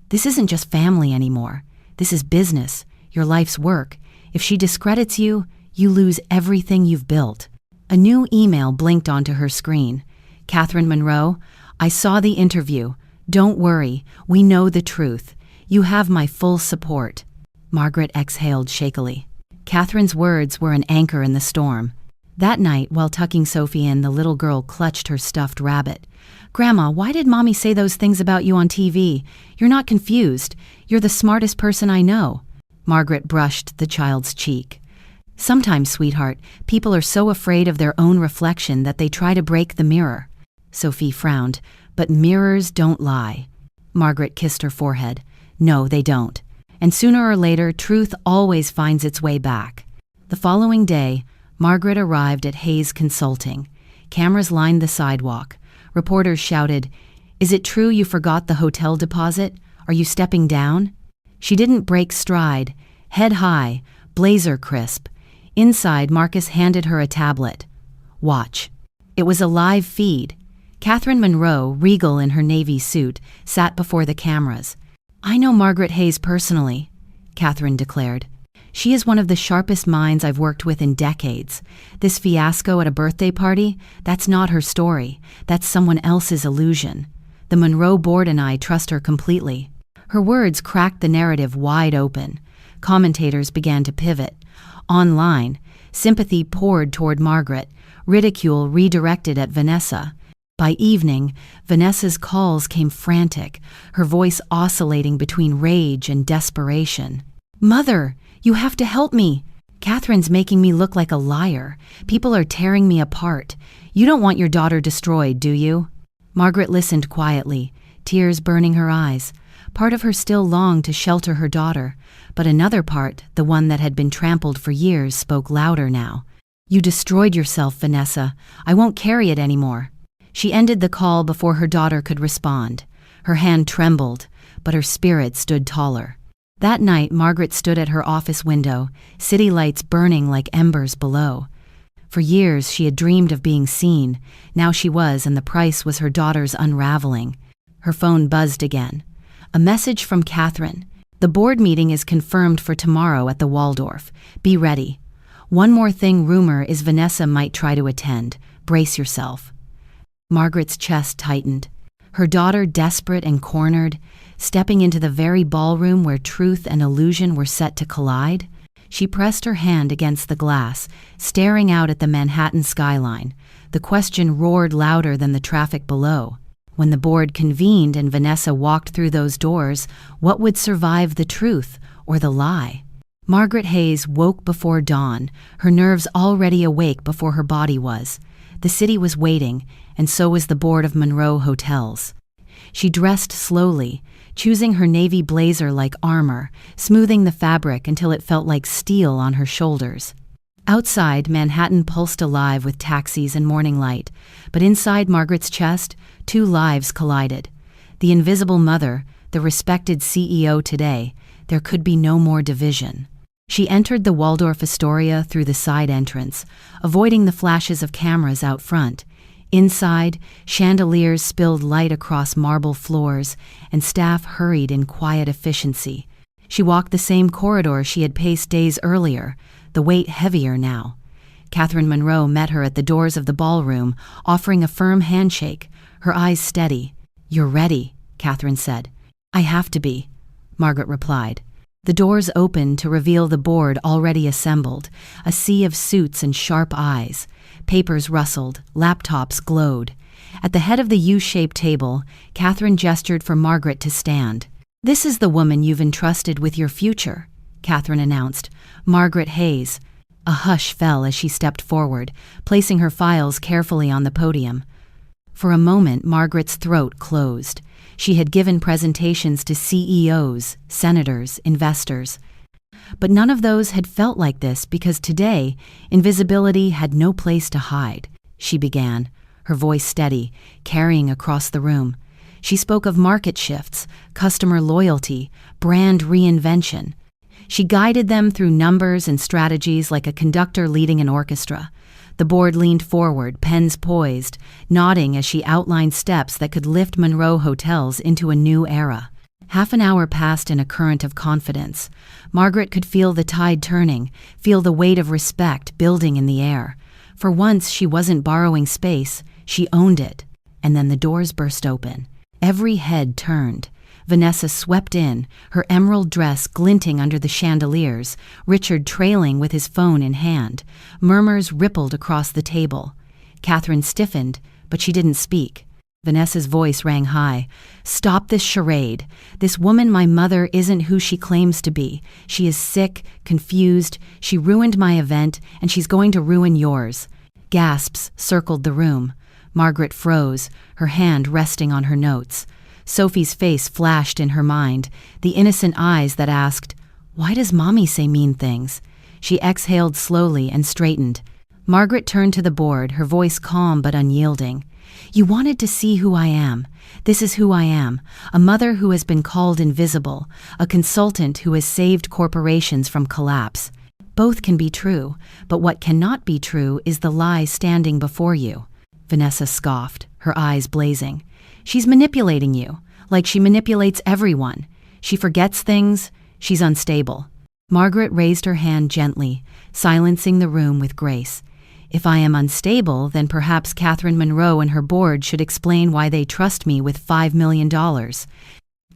This isn't just family anymore. This is business, your life's work. If she discredits you, you lose everything you've built. A new email blinked onto her screen. Catherine Monroe, I saw the interview. Don't worry, we know the truth. You have my full support. Margaret exhaled shakily. Catherine's words were an anchor in the storm. That night, while tucking Sophie in, the little girl clutched her stuffed rabbit. Grandma, why did Mommy say those things about you on TV? You're not confused. You're the smartest person I know. Margaret brushed the child's cheek. Sometimes, sweetheart, people are so afraid of their own reflection that they try to break the mirror. Sophie frowned. But mirrors don't lie. Margaret kissed her forehead. No, they don't. And sooner or later, truth always finds its way back. The following day, Margaret arrived at Hayes Consulting. Cameras lined the sidewalk. Reporters shouted, "Is it true you forgot the hotel deposit? Are you stepping down?" She didn't break stride. Head high, blazer crisp. Inside, Marcus handed her a tablet. Watch. It was a live feed. Catherine Monroe, regal in her navy suit, sat before the cameras. I know Margaret Hayes personally, Catherine declared. She is one of the sharpest minds I've worked with in decades. This fiasco at a birthday party, that's not her story. That's someone else's illusion. The Monroe board and I trust her completely. Her words cracked the narrative wide open. Commentators began to pivot. Online, sympathy poured toward Margaret, ridicule redirected at Vanessa. By evening, Vanessa's calls came frantic, her voice oscillating between rage and desperation. Mother, you have to help me. Catherine's making me look like a liar. People are tearing me apart. You don't want your daughter destroyed, do you? Margaret listened quietly, tears burning her eyes. Part of her still longed to shelter her daughter, but another part, the one that had been trampled for years, spoke louder now. You destroyed yourself, Vanessa. I won't carry it anymore. She ended the call before her daughter could respond. Her hand trembled, but her spirit stood taller. That night, Margaret stood at her office window, city lights burning like embers below. For years, she had dreamed of being seen. Now she was, and the price was her daughter's unraveling. Her phone buzzed again. A message from Catherine. The board meeting is confirmed for tomorrow at the Waldorf. Be ready. One more thing, rumor is Vanessa might try to attend. Brace yourself. Margaret's chest tightened. Her daughter, desperate and cornered, stepping into the very ballroom where truth and illusion were set to collide. She pressed her hand against the glass, staring out at the Manhattan skyline. The question roared louder than the traffic below. When the board convened and Vanessa walked through those doors, what would survive the truth or the lie? Margaret Hayes woke before dawn, her nerves already awake before her body was. The city was waiting, and so was the board of Monroe Hotels. She dressed slowly, choosing her navy blazer like armor, smoothing the fabric until it felt like steel on her shoulders. Outside, Manhattan pulsed alive with taxis and morning light, but inside Margaret's chest, two lives collided. The invisible mother, the respected CEO today, there could be no more division. She entered the Waldorf Astoria through the side entrance, avoiding the flashes of cameras out front. Inside, chandeliers spilled light across marble floors, and staff hurried in quiet efficiency. She walked the same corridor she had paced days earlier, the weight heavier now. Catherine Monroe met her at the doors of the ballroom, offering a firm handshake, her eyes steady. "You're ready," Catherine said. "I have to be," Margaret replied. The doors opened to reveal the board already assembled, a sea of suits and sharp eyes. Papers rustled, laptops glowed. At the head of the U-shaped table, Catherine gestured for Margaret to stand. "This is the woman you've entrusted with your future," Catherine announced. "Margaret Hayes." A hush fell as she stepped forward, placing her files carefully on the podium. For a moment, Margaret's throat closed. She had given presentations to CEOs, senators, investors. But none of those had felt like this because today, invisibility had no place to hide. She began, her voice steady, carrying across the room. She spoke of market shifts, customer loyalty, brand reinvention. She guided them through numbers and strategies like a conductor leading an orchestra. The board leaned forward, pens poised, nodding as she outlined steps that could lift Monroe Hotels into a new era. Half an hour passed in a current of confidence. Margaret could feel the tide turning, feel the weight of respect building in the air. For once, she wasn't borrowing space, she owned it. And then the doors burst open. Every head turned. Vanessa swept in, her emerald dress glinting under the chandeliers, Richard trailing with his phone in hand. Murmurs rippled across the table. Catherine stiffened, but she didn't speak. Vanessa's voice rang high. "Stop this charade. This woman, my mother, isn't who she claims to be. She is sick, confused. She ruined my event, and she's going to ruin yours." Gasps circled the room. Margaret froze, her hand resting on her notes. Sophie's face flashed in her mind, the innocent eyes that asked, "Why does Mommy say mean things?" She exhaled slowly and straightened. Margaret turned to the board, her voice calm but unyielding. "You wanted to see who I am. This is who I am, a mother who has been called invisible, a consultant who has saved corporations from collapse. Both can be true, but what cannot be true is the lie standing before you." Vanessa scoffed, her eyes blazing. "She's manipulating you, like she manipulates everyone. She forgets things, she's unstable." Margaret raised her hand gently, silencing the room with grace. "If I am unstable, then perhaps Catherine Monroe and her board should explain why they trust me with $5 million.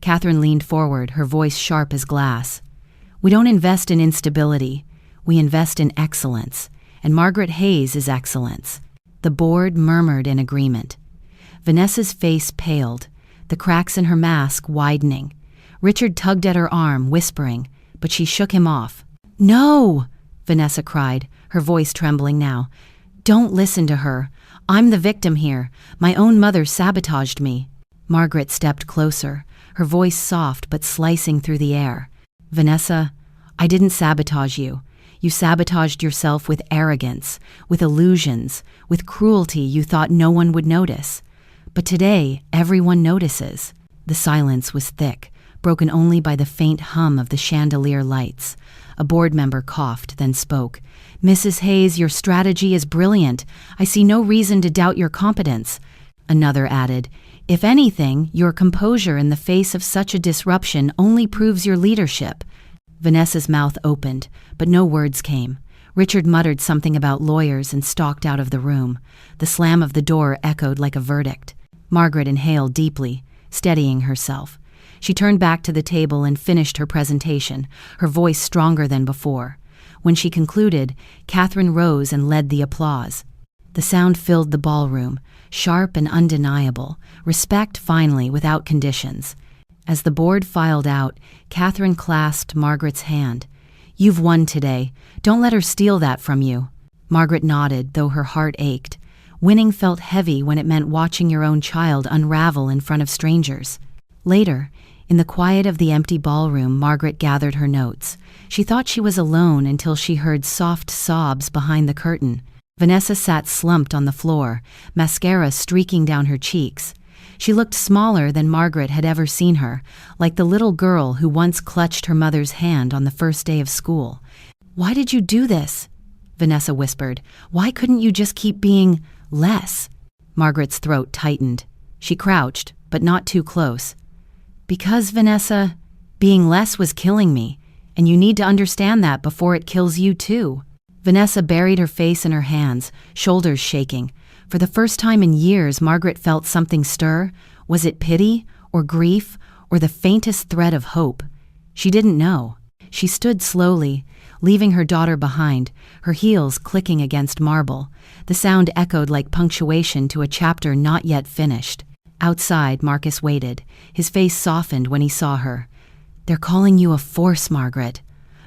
Catherine leaned forward, her voice sharp as glass. "We don't invest in instability. We invest in excellence, and Margaret Hayes is excellence." The board murmured in agreement. Vanessa's face paled, the cracks in her mask widening. Richard tugged at her arm, whispering, but she shook him off. "No!" Vanessa cried, her voice trembling now. "Don't listen to her. I'm the victim here. My own mother sabotaged me." Margaret stepped closer, her voice soft but slicing through the air. "Vanessa, I didn't sabotage you. You sabotaged yourself with arrogance, with illusions, with cruelty you thought no one would notice. But today, everyone notices." The silence was thick, broken only by the faint hum of the chandelier lights. A board member coughed, then spoke. "Mrs. Hayes, your strategy is brilliant. I see no reason to doubt your competence." Another added, "If anything, your composure in the face of such a disruption only proves your leadership." Vanessa's mouth opened, but no words came. Richard muttered something about lawyers and stalked out of the room. The slam of the door echoed like a verdict. Margaret inhaled deeply, steadying herself. She turned back to the table and finished her presentation, her voice stronger than before. When she concluded, Catherine rose and led the applause. The sound filled the ballroom, sharp and undeniable, respect finally without conditions. As the board filed out, Catherine clasped Margaret's hand. "You've won today. Don't let her steal that from you." Margaret nodded, though her heart ached. Winning felt heavy when it meant watching your own child unravel in front of strangers. Later, in the quiet of the empty ballroom, Margaret gathered her notes. She thought she was alone until she heard soft sobs behind the curtain. Vanessa sat slumped on the floor, mascara streaking down her cheeks. She looked smaller than Margaret had ever seen her, like the little girl who once clutched her mother's hand on the first day of school. "Why did you do this?" Vanessa whispered. "Why couldn't you just keep being less?" Margaret's throat tightened. She crouched, but not too close. "Because, Vanessa, being less was killing me, and you need to understand that before it kills you too." Vanessa buried her face in her hands, shoulders shaking. For the first time in years, Margaret felt something stir. Was it pity, or grief, or the faintest thread of hope? She didn't know. She stood slowly, leaving her daughter behind, her heels clicking against marble. The sound echoed like punctuation to a chapter not yet finished. Outside, Marcus waited. His face softened when he saw her. "They're calling you a force, Margaret."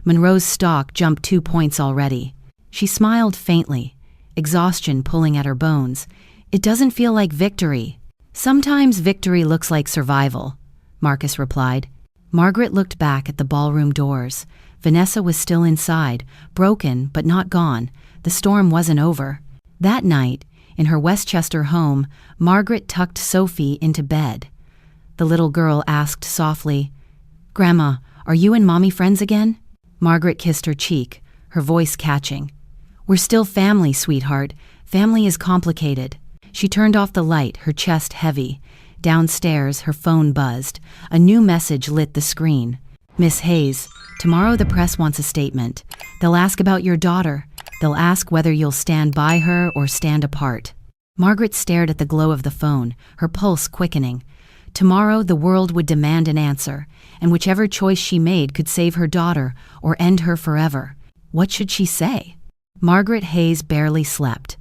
Monroe's stock jumped 2 points already. She smiled faintly, exhaustion pulling at her bones. "It doesn't feel like victory." "Sometimes victory looks like survival," Marcus replied. Margaret looked back at the ballroom doors. Vanessa was still inside, broken but not gone. The storm wasn't over. That night, in her Westchester home, Margaret tucked Sophie into bed. The little girl asked softly, "Grandma, are you and Mommy friends again?" Margaret kissed her cheek, her voice catching. "We're still family, sweetheart. Family is complicated." She turned off the light, her chest heavy. Downstairs, her phone buzzed. A new message lit the screen. "Miss Hayes, tomorrow the press wants a statement. They'll ask about your daughter. They'll ask whether you'll stand by her or stand apart." Margaret stared at the glow of the phone, her pulse quickening. Tomorrow the world would demand an answer, and whichever choice she made could save her daughter or end her forever. What should she say? Margaret Hayes barely slept.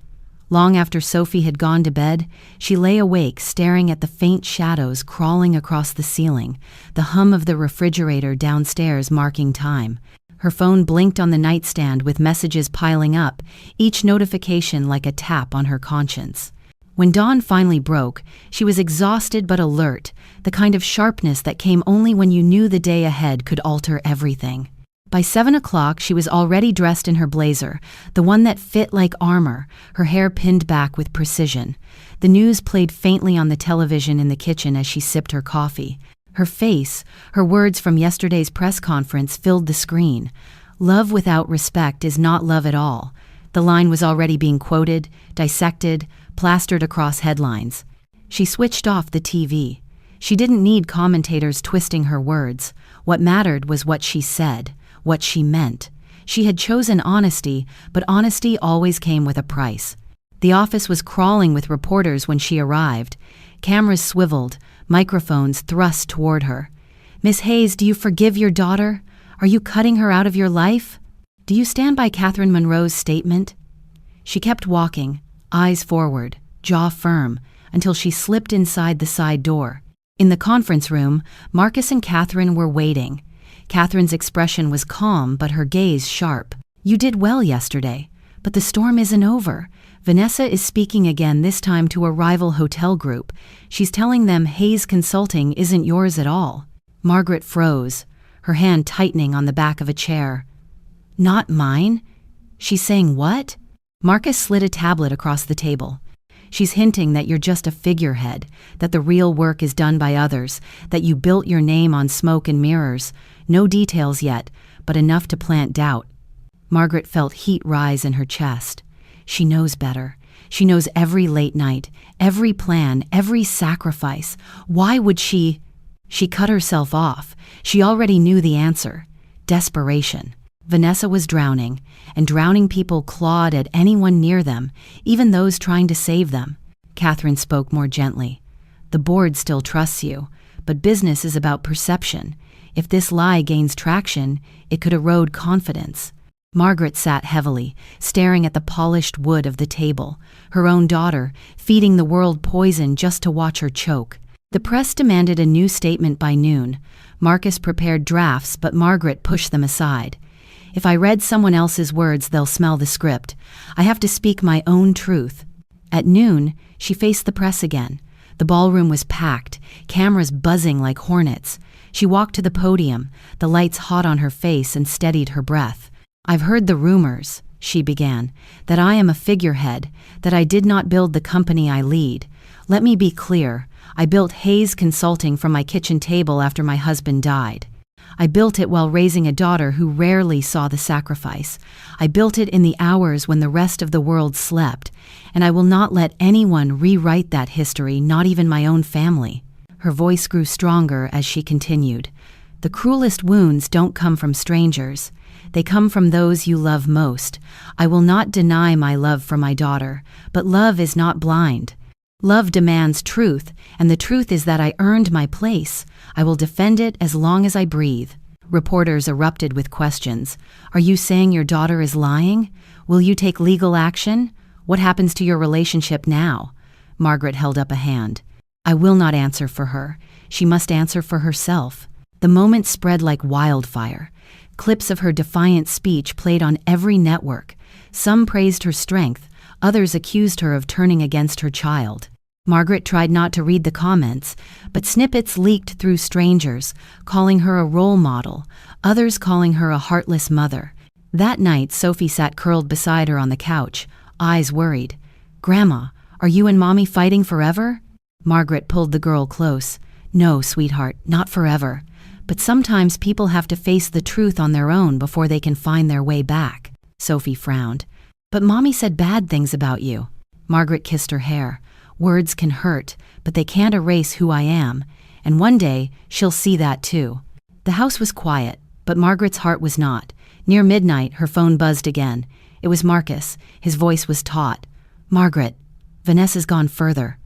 Long after Sophie had gone to bed, she lay awake staring at the faint shadows crawling across the ceiling, the hum of the refrigerator downstairs marking time. Her phone blinked on the nightstand with messages piling up, each notification like a tap on her conscience. When dawn finally broke, she was exhausted but alert, the kind of sharpness that came only when you knew the day ahead could alter everything. By 7 o'clock, she was already dressed in her blazer, the one that fit like armor, her hair pinned back with precision. The news played faintly on the television in the kitchen as she sipped her coffee. Her face, her words from yesterday's press conference filled the screen. "Love without respect is not love at all." The line was already being quoted, dissected, plastered across headlines. She switched off the TV. She didn't need commentators twisting her words. What mattered was what she said, what she meant. She had chosen honesty, but honesty always came with a price. The office was crawling with reporters when she arrived. Cameras swiveled, microphones thrust toward her. "Miss Hayes, do you forgive your daughter? Are you cutting her out of your life? Do you stand by Catherine Monroe's statement?" She kept walking, eyes forward, jaw firm, until she slipped inside the side door. In the conference room, Marcus and Catherine were waiting. Catherine's expression was calm, but her gaze sharp. "You did well yesterday, but the storm isn't over. Vanessa is speaking again, this time to a rival hotel group. She's telling them Hayes Consulting isn't yours at all." Margaret froze, her hand tightening on the back of a chair. "Not mine? She's saying what?" Marcus slid a tablet across the table. "She's hinting that you're just a figurehead, that the real work is done by others, that you built your name on smoke and mirrors. No details yet, but enough to plant doubt." Margaret felt heat rise in her chest. She knows better. She knows every late night, every plan, every sacrifice. Why would she? She cut herself off. She already knew the answer. Desperation. Vanessa was drowning, and drowning people clawed at anyone near them, even those trying to save them. Catherine spoke more gently. "The board still trusts you, but business is about perception. If this lie gains traction, it could erode confidence." Margaret sat heavily, staring at the polished wood of the table, her own daughter, feeding the world poison just to watch her choke. The press demanded a new statement by noon. Marcus prepared drafts, but Margaret pushed them aside. "If I read someone else's words, they'll smell the script. I have to speak my own truth." At noon, she faced the press again. The ballroom was packed, cameras buzzing like hornets. She walked to the podium, the lights hot on her face, and steadied her breath. "I've heard the rumors," she began, "that I am a figurehead, that I did not build the company I lead. Let me be clear. I built Hayes Consulting from my kitchen table after my husband died. I built it while raising a daughter who rarely saw the sacrifice. I built it in the hours when the rest of the world slept, and I will not let anyone rewrite that history, not even my own family." Her voice grew stronger as she continued. "The cruelest wounds don't come from strangers. They come from those you love most. I will not deny my love for my daughter, but love is not blind. Love demands truth, and the truth is that I earned my place. I will defend it as long as I breathe." Reporters erupted with questions. "Are you saying your daughter is lying? Will you take legal action? What happens to your relationship now?" Margaret held up a hand. "I will not answer for her. She must answer for herself." The moment spread like wildfire. Clips of her defiant speech played on every network. Some praised her strength, others accused her of turning against her child. Margaret tried not to read the comments, but snippets leaked through strangers, calling her a role model, others calling her a heartless mother. That night, Sophie sat curled beside her on the couch, eyes worried. "Grandma, are you and Mommy fighting forever?" Margaret pulled the girl close. "No, sweetheart, not forever. But sometimes people have to face the truth on their own before they can find their way back. Sophie frowned. But Mommy said bad things about you. Margaret kissed her hair. Words can hurt, but they can't erase who I am. And one day, she'll see that too. The house was quiet, but Margaret's heart was not. Near midnight, her phone buzzed again. It was Marcus. His voice was taut. Margaret, Vanessa's gone further.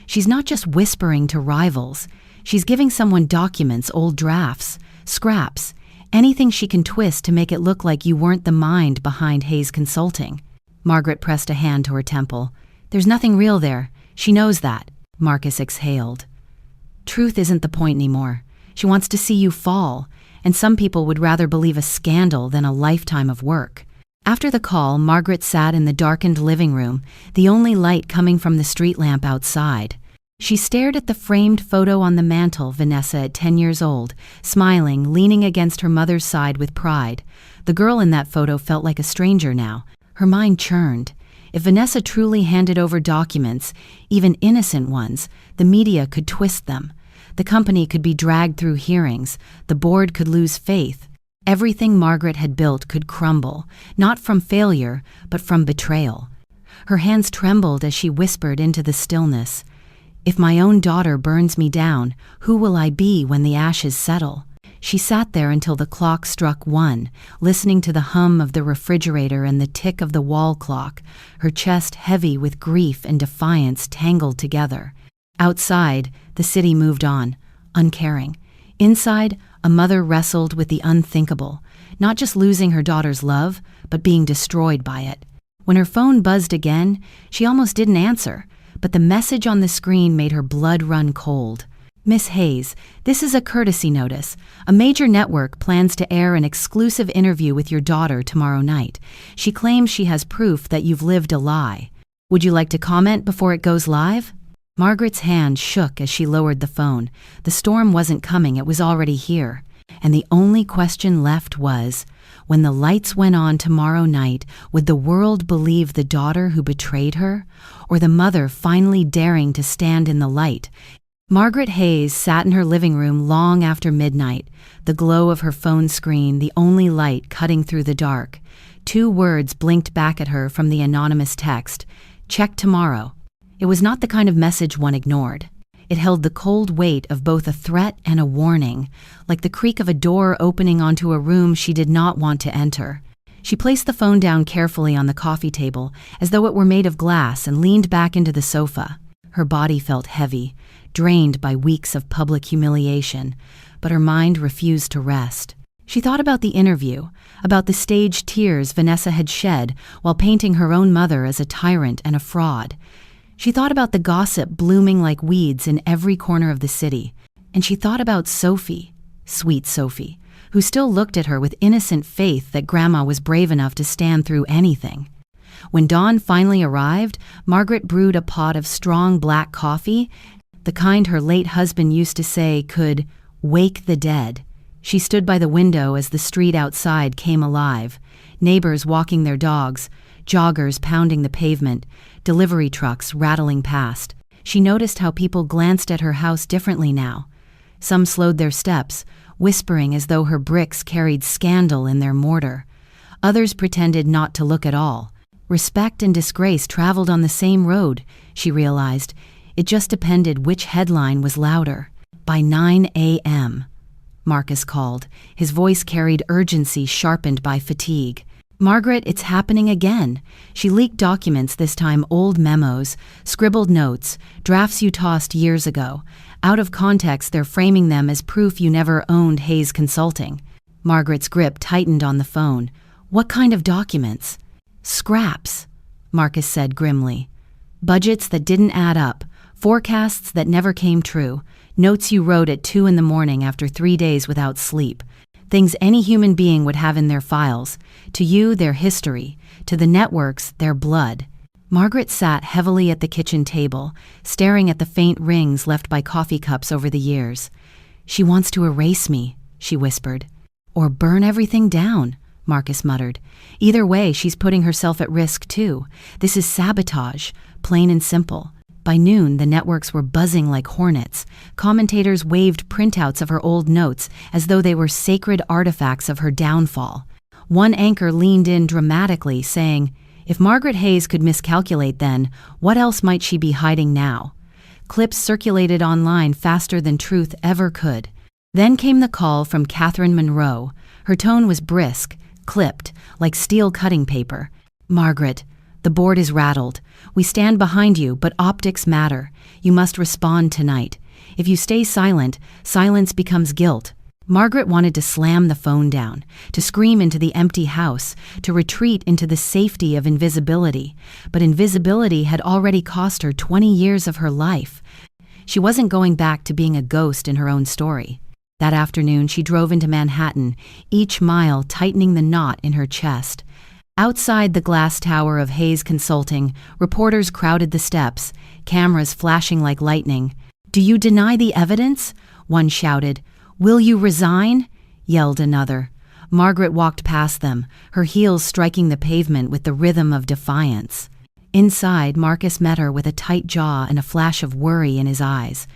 She's not just whispering to rivals. She's giving someone documents, old drafts, scraps, anything she can twist to make it look like you weren't the mind behind Hayes Consulting. Margaret pressed a hand to her temple. There's nothing real there. She knows that. Marcus exhaled. Truth isn't the point anymore. She wants to see you fall, and some people would rather believe a scandal than a lifetime of work. After the call, Margaret sat in the darkened living room, the only light coming from the street lamp outside. She stared at the framed photo on the mantel, Vanessa at 10 years old, smiling, leaning against her mother's side with pride. The girl in that photo felt like a stranger now. Her mind churned. If Vanessa truly handed over documents, even innocent ones, the media could twist them. The company could be dragged through hearings. The board could lose faith. Everything Margaret had built could crumble, not from failure, but from betrayal. Her hands trembled as she whispered into the stillness. If my own daughter burns me down, who will I be when the ashes settle? She sat there until the clock struck 1, listening to the hum of the refrigerator and the tick of the wall clock, her chest heavy with grief and defiance tangled together. Outside, the city moved on, uncaring. Inside, a mother wrestled with the unthinkable, not just losing her daughter's love, but being destroyed by it. When her phone buzzed again, she almost didn't answer, but the message on the screen made her blood run cold. Miss Hayes, this is a courtesy notice. A major network plans to air an exclusive interview with your daughter tomorrow night. She claims she has proof that you've lived a lie. Would you like to comment before it goes live? Margaret's hand shook as she lowered the phone. The storm wasn't coming, it was already here. And the only question left was, when the lights went on tomorrow night, would the world believe the daughter who betrayed her, or the mother finally daring to stand in the light? Margaret Hayes sat in her living room long after midnight, the glow of her phone screen the only light cutting through the dark. 2 words blinked back at her from the anonymous text, "Check tomorrow." It was not the kind of message one ignored. It held the cold weight of both a threat and a warning, like the creak of a door opening onto a room she did not want to enter. She placed the phone down carefully on the coffee table, as though it were made of glass, and leaned back into the sofa. Her body felt heavy, drained by weeks of public humiliation, but her mind refused to rest. She thought about the interview, about the staged tears Vanessa had shed while painting her own mother as a tyrant and a fraud. She thought about the gossip blooming like weeds in every corner of the city, and she thought about Sophie, sweet Sophie, who still looked at her with innocent faith that Grandma was brave enough to stand through anything. When dawn finally arrived, Margaret brewed a pot of strong black coffee, the kind her late husband used to say could wake the dead. She stood by the window as the street outside came alive, neighbors walking their dogs, joggers pounding the pavement, delivery trucks rattling past. She noticed how people glanced at her house differently now. Some slowed their steps, whispering as though her bricks carried scandal in their mortar. Others pretended not to look at all. Respect and disgrace traveled on the same road, she realized. It just depended which headline was louder. By 9 a.m., Marcus called. His voice carried urgency sharpened by fatigue. Margaret, it's happening again. She leaked documents, this time old memos, scribbled notes, drafts you tossed years ago. Out of context, they're framing them as proof you never owned Hayes Consulting. Margaret's grip tightened on the phone. What kind of documents? Scraps, Marcus said grimly. Budgets that didn't add up, forecasts that never came true, notes you wrote at 2 a.m. after 3 days without sleep. Things any human being would have in their files. To you, their history. To the networks, their blood. Margaret sat heavily at the kitchen table, staring at the faint rings left by coffee cups over the years. She wants to erase me, she whispered. Or burn everything down, Marcus muttered. Either way, she's putting herself at risk too. This is sabotage, plain and simple. By noon, the networks were buzzing like hornets. Commentators waved printouts of her old notes as though they were sacred artifacts of her downfall. One anchor leaned in dramatically, saying, "If Margaret Hayes could miscalculate then, what else might she be hiding now?" Clips circulated online faster than truth ever could. Then came the call from Catherine Monroe. Her tone was brisk, clipped, like steel cutting paper. "Margaret, the board is rattled. We stand behind you, but optics matter. You must respond tonight. If you stay silent, silence becomes guilt." Margaret wanted to slam the phone down, to scream into the empty house, to retreat into the safety of invisibility. But invisibility had already cost her 20 years of her life. She wasn't going back to being a ghost in her own story. That afternoon, she drove into Manhattan, each mile tightening the knot in her chest. Outside the glass tower of Hayes Consulting, reporters crowded the steps, cameras flashing like lightning. "Do you deny the evidence?" one shouted. "Will you resign?" yelled another. Margaret walked past them, her heels striking the pavement with the rhythm of defiance. Inside, Marcus met her with a tight jaw and a flash of worry in his eyes.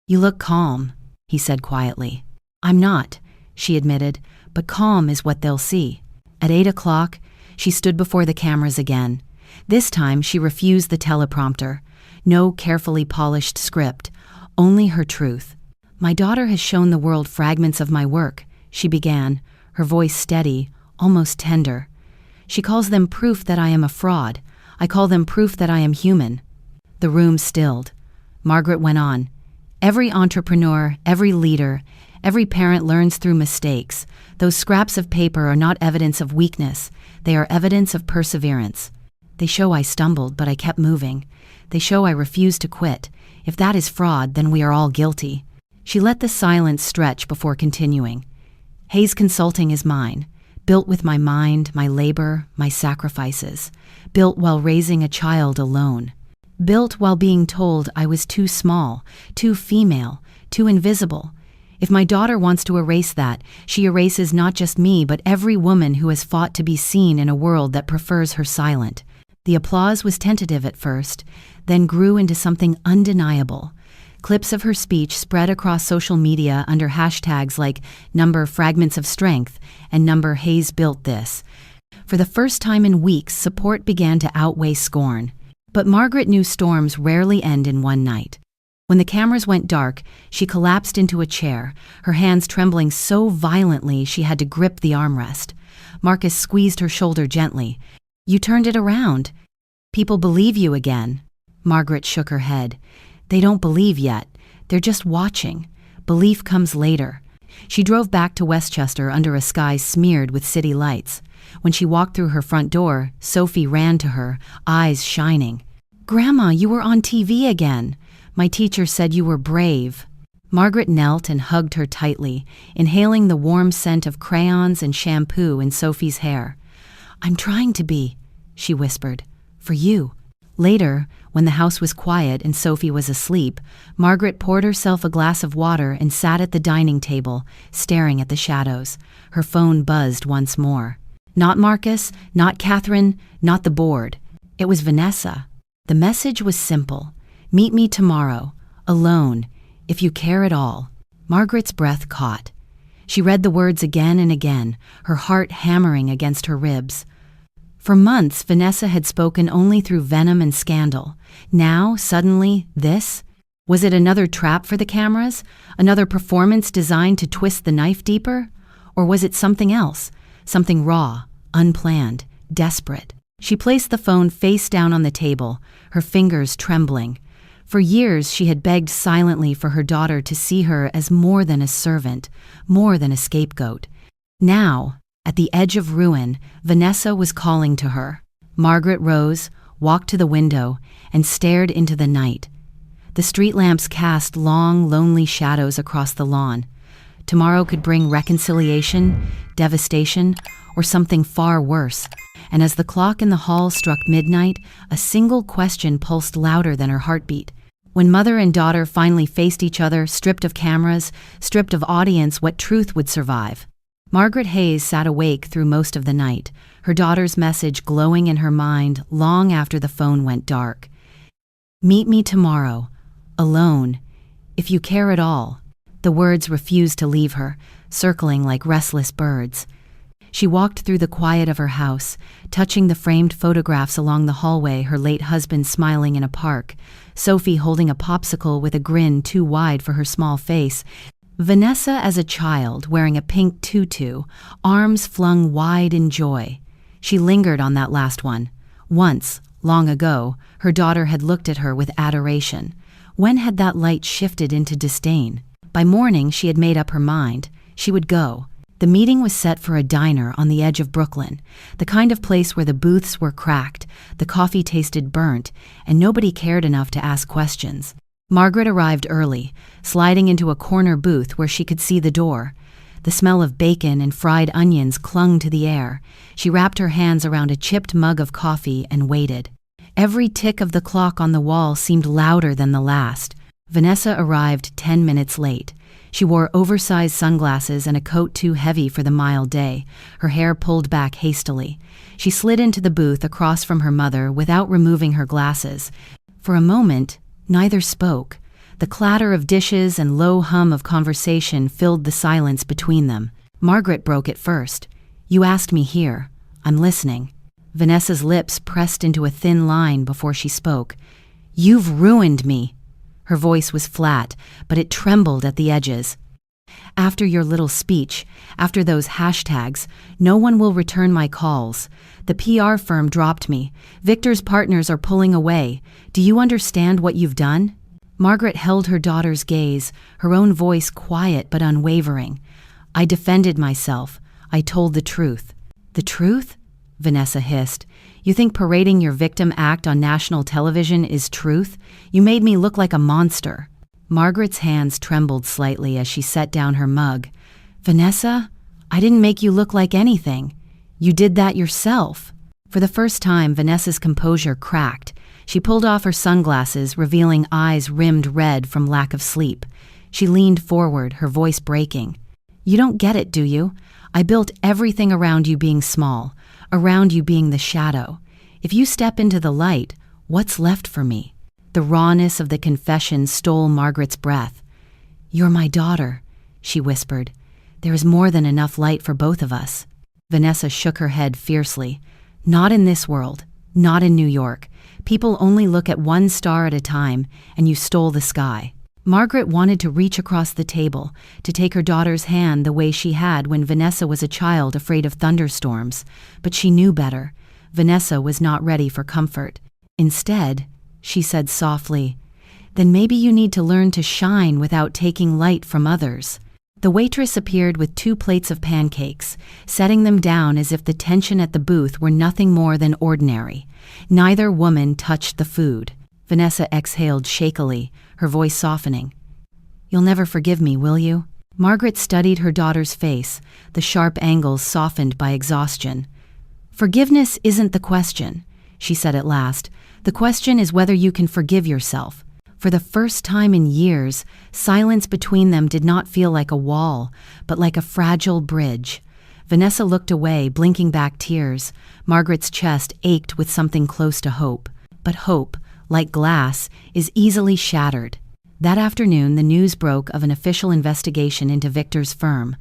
"You look calm," he said quietly. "I'm not," she admitted, "but calm is what they'll see." At 8 o'clock, she stood before the cameras again. This time, she refused the teleprompter. No carefully polished script, only her truth. "My daughter has shown the world fragments of my work," she began, her voice steady, almost tender. "She calls them proof that I am a fraud. I call them proof that I am human." The room stilled. Margaret went on. "Every entrepreneur, every leader, every parent learns through mistakes. Those scraps of paper are not evidence of weakness. They are evidence of perseverance. They show I stumbled, but I kept moving. They show I refused to quit. If that is fraud, then we are all guilty." She let the silence stretch before continuing. "Hayes Consulting is mine, built with my mind, my labor, my sacrifices, built while raising a child alone, built while being told I was too small, too female, too invisible. If my daughter wants to erase that, she erases not just me, but every woman who has fought to be seen in a world that prefers her silent." The applause was tentative at first, then grew into something undeniable. Clips of her speech spread across social media under hashtags like #Fragments of Truth and #Hayes Built This. For the first time in weeks, support began to outweigh scorn. But Margaret knew storms rarely end in one night. When the cameras went dark, she collapsed into a chair, her hands trembling so violently she had to grip the armrest. Marcus squeezed her shoulder gently. "You turned it around. People believe you again." Margaret shook her head. "They don't believe yet. They're just watching. Belief comes later." She drove back to Westchester under a sky smeared with city lights. When she walked through her front door, Sophie ran to her, eyes shining. "Grandma, you were on TV again. My teacher said you were brave." Margaret knelt and hugged her tightly, inhaling the warm scent of crayons and shampoo in Sophie's hair. "I'm trying to be," she whispered, "for you." Later, when the house was quiet and Sophie was asleep, Margaret poured herself a glass of water and sat at the dining table, staring at the shadows. Her phone buzzed once more. Not Marcus, not Catherine, not the board. It was Vanessa. The message was simple. "Meet me tomorrow, alone, if you care at all." Margaret's breath caught. She read the words again and again, her heart hammering against her ribs. For months, Vanessa had spoken only through venom and scandal. Now, suddenly, this? Was it another trap for the cameras? Another performance designed to twist the knife deeper? Or was it something else? Something raw, unplanned, desperate? She placed the phone face down on the table, her fingers trembling. For years, she had begged silently for her daughter to see her as more than a servant, more than a scapegoat. Now, at the edge of ruin, Vanessa was calling to her. Margaret rose, walked to the window, and stared into the night. The street lamps cast long, lonely shadows across the lawn. Tomorrow could bring reconciliation, devastation, or something far worse. And as the clock in the hall struck midnight, a single question pulsed louder than her heartbeat. When mother and daughter finally faced each other, stripped of cameras, stripped of audience, what truth would survive? Margaret Hayes sat awake through most of the night, her daughter's message glowing in her mind long after the phone went dark. Meet me tomorrow, alone, if you care at all. The words refused to leave her, circling like restless birds. She walked through the quiet of her house, touching the framed photographs along the hallway, her late husband smiling in a park, Sophie holding a popsicle with a grin too wide for her small face, Vanessa as a child wearing a pink tutu, arms flung wide in joy. She lingered on that last one. Once, long ago, her daughter had looked at her with adoration. When had that light shifted into disdain? By morning, she had made up her mind. She would go. The meeting was set for a diner on the edge of Brooklyn, the kind of place where the booths were cracked, the coffee tasted burnt, and nobody cared enough to ask questions. Margaret arrived early, sliding into a corner booth where she could see the door. The smell of bacon and fried onions clung to the air. She wrapped her hands around a chipped mug of coffee and waited. Every tick of the clock on the wall seemed louder than the last. Vanessa arrived 10 minutes late. She wore oversized sunglasses and a coat too heavy for the mild day, her hair pulled back hastily. She slid into the booth across from her mother without removing her glasses. For a moment, neither spoke. The clatter of dishes and low hum of conversation filled the silence between them. Margaret broke it first. "You asked me here. I'm listening." Vanessa's lips pressed into a thin line before she spoke. "You've ruined me." Her voice was flat, but it trembled at the edges. "After your little speech, after those hashtags, no one will return my calls. The PR firm dropped me. Victor's partners are pulling away. Do you understand what you've done?" Margaret held her daughter's gaze, her own voice quiet but unwavering. "I defended myself. I told the truth." "The truth?" Vanessa hissed. "You think parading your victim act on national television is truth? You made me look like a monster." Margaret's hands trembled slightly as she set down her mug. "Vanessa, I didn't make you look like anything. You did that yourself." For the first time, Vanessa's composure cracked. She pulled off her sunglasses, revealing eyes rimmed red from lack of sleep. She leaned forward, her voice breaking. "You don't get it, do you? I built everything around you being small, around you being the shadow. If you step into the light, what's left for me?" The rawness of the confession stole Margaret's breath. "You're my daughter," she whispered. "There is more than enough light for both of us." Vanessa shook her head fiercely. "Not in this world. Not in New York. People only look at one star at a time, and you stole the sky." Margaret wanted to reach across the table, to take her daughter's hand the way she had when Vanessa was a child afraid of thunderstorms, but she knew better. Vanessa was not ready for comfort. Instead, she said softly, "Then maybe you need to learn to shine without taking light from others." The waitress appeared with 2 plates of pancakes, setting them down as if the tension at the booth were nothing more than ordinary. Neither woman touched the food. Vanessa exhaled shakily, her voice softening. "You'll never forgive me, will you?" Margaret studied her daughter's face, the sharp angles softened by exhaustion. "Forgiveness isn't the question," she said at last. "The question is whether you can forgive yourself." For the first time in years, silence between them did not feel like a wall, but like a fragile bridge. Vanessa looked away, blinking back tears. Margaret's chest ached with something close to hope. But hope, like glass, is easily shattered. That afternoon, the news broke of an official investigation into Victor's firm.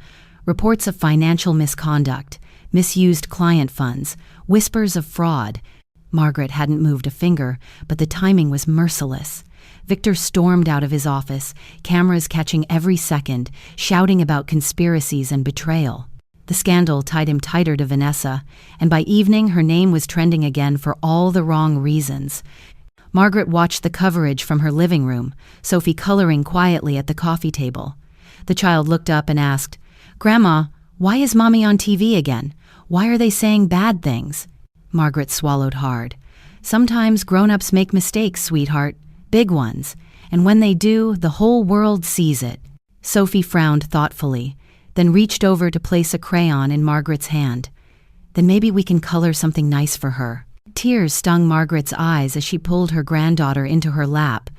Reports of financial misconduct, misused client funds, whispers of fraud. Margaret hadn't moved a finger, but the timing was merciless. Victor stormed out of his office, cameras catching every second, shouting about conspiracies and betrayal. The scandal tied him tighter to Vanessa, and by evening her name was trending again for all the wrong reasons. Margaret watched the coverage from her living room, Sophie coloring quietly at the coffee table. The child looked up and asked, "Grandma, why is Mommy on TV again? Why are they saying bad things?" Margaret swallowed hard. "Sometimes grown-ups make mistakes, sweetheart. Big ones. And when they do, the whole world sees it." Sophie frowned thoughtfully, then reached over to place a crayon in Margaret's hand. "Then maybe we can color something nice for her." Tears stung Margaret's eyes as she pulled her granddaughter into her lap.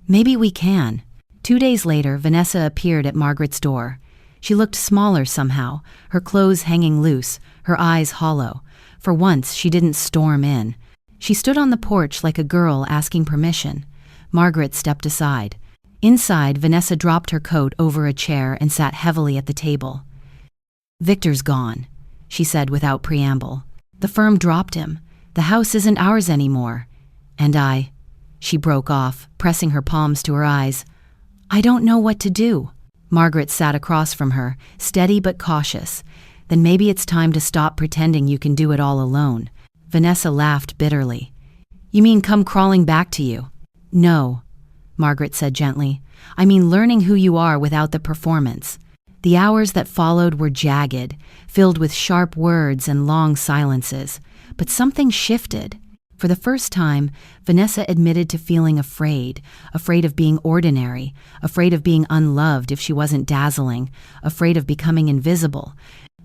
"Maybe we can." 2 days later, Vanessa appeared at Margaret's door. She looked smaller somehow, her clothes hanging loose, her eyes hollow. For once, she didn't storm in. She stood on the porch like a girl asking permission. Margaret stepped aside. Inside, Vanessa dropped her coat over a chair and sat heavily at the table. "Victor's gone," she said without preamble. "The firm dropped him. The house isn't ours anymore. And she broke off, pressing her palms to her eyes. "I don't know what to do." Margaret sat across from her, steady but cautious. "Then maybe it's time to stop pretending you can do it all alone." Vanessa laughed bitterly. "You mean come crawling back to you?" "No," Margaret said gently. "I mean learning who you are without the performance." The hours that followed were jagged, filled with sharp words and long silences. But something shifted. For the first time, Vanessa admitted to feeling afraid of being ordinary, afraid of being unloved if she wasn't dazzling, afraid of becoming invisible.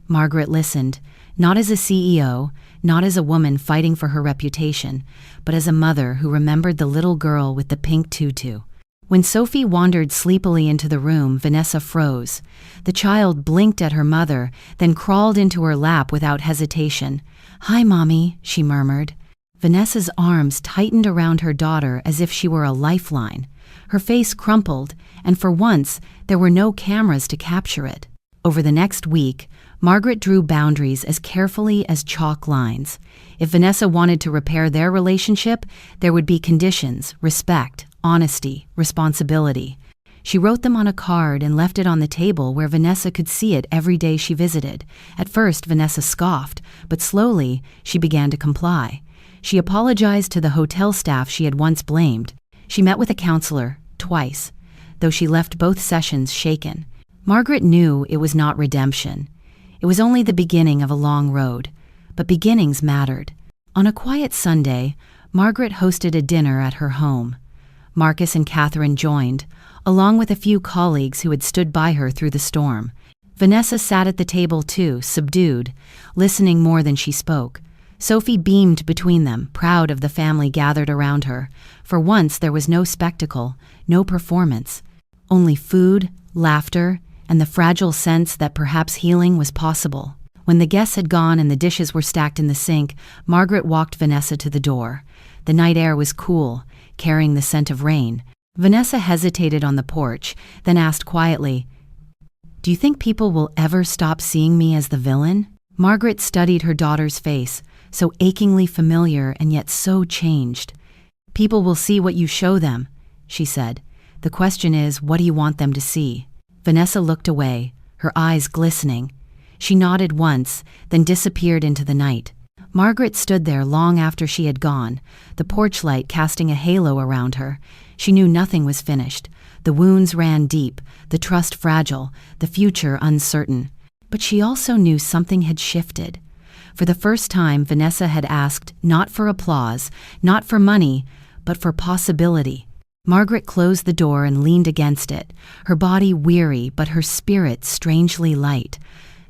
Margaret listened, not as a CEO, not as a woman fighting for her reputation, but as a mother who remembered the little girl with the pink tutu. When Sophie wandered sleepily into the room, Vanessa froze. The child blinked at her mother, then crawled into her lap without hesitation. "Hi, Mommy," she murmured. Vanessa's arms tightened around her daughter as if she were a lifeline. Her face crumpled, and for once, there were no cameras to capture it. Over the next week, Margaret drew boundaries as carefully as chalk lines. If Vanessa wanted to repair their relationship, there would be conditions: respect, honesty, responsibility. She wrote them on a card and left it on the table where Vanessa could see it every day she visited. At first, Vanessa scoffed, but slowly, she began to comply. She apologized to the hotel staff she had once blamed. She met with a counselor, twice, though she left both sessions shaken. Margaret knew it was not redemption. It was only the beginning of a long road, but beginnings mattered. On a quiet Sunday, Margaret hosted a dinner at her home. Marcus and Catherine joined, along with a few colleagues who had stood by her through the storm. Vanessa sat at the table too, subdued, listening more than she spoke. Sophie beamed between them, proud of the family gathered around her. For once there was no spectacle, no performance. Only food, laughter, and the fragile sense that perhaps healing was possible. When the guests had gone and the dishes were stacked in the sink, Margaret walked Vanessa to the door. The night air was cool, carrying the scent of rain. Vanessa hesitated on the porch, then asked quietly, "Do you think people will ever stop seeing me as the villain?" Margaret studied her daughter's face, so achingly familiar and yet so changed. "People will see what you show them," she said. "The question is, what do you want them to see?" Vanessa looked away, her eyes glistening. She nodded once, then disappeared into the night. Margaret stood there long after she had gone, the porch light casting a halo around her. She knew nothing was finished. The wounds ran deep, the trust fragile, the future uncertain. But she also knew something had shifted. For the first time, Vanessa had asked not for applause, not for money, but for possibility. Margaret closed the door and leaned against it, her body weary but her spirit strangely light.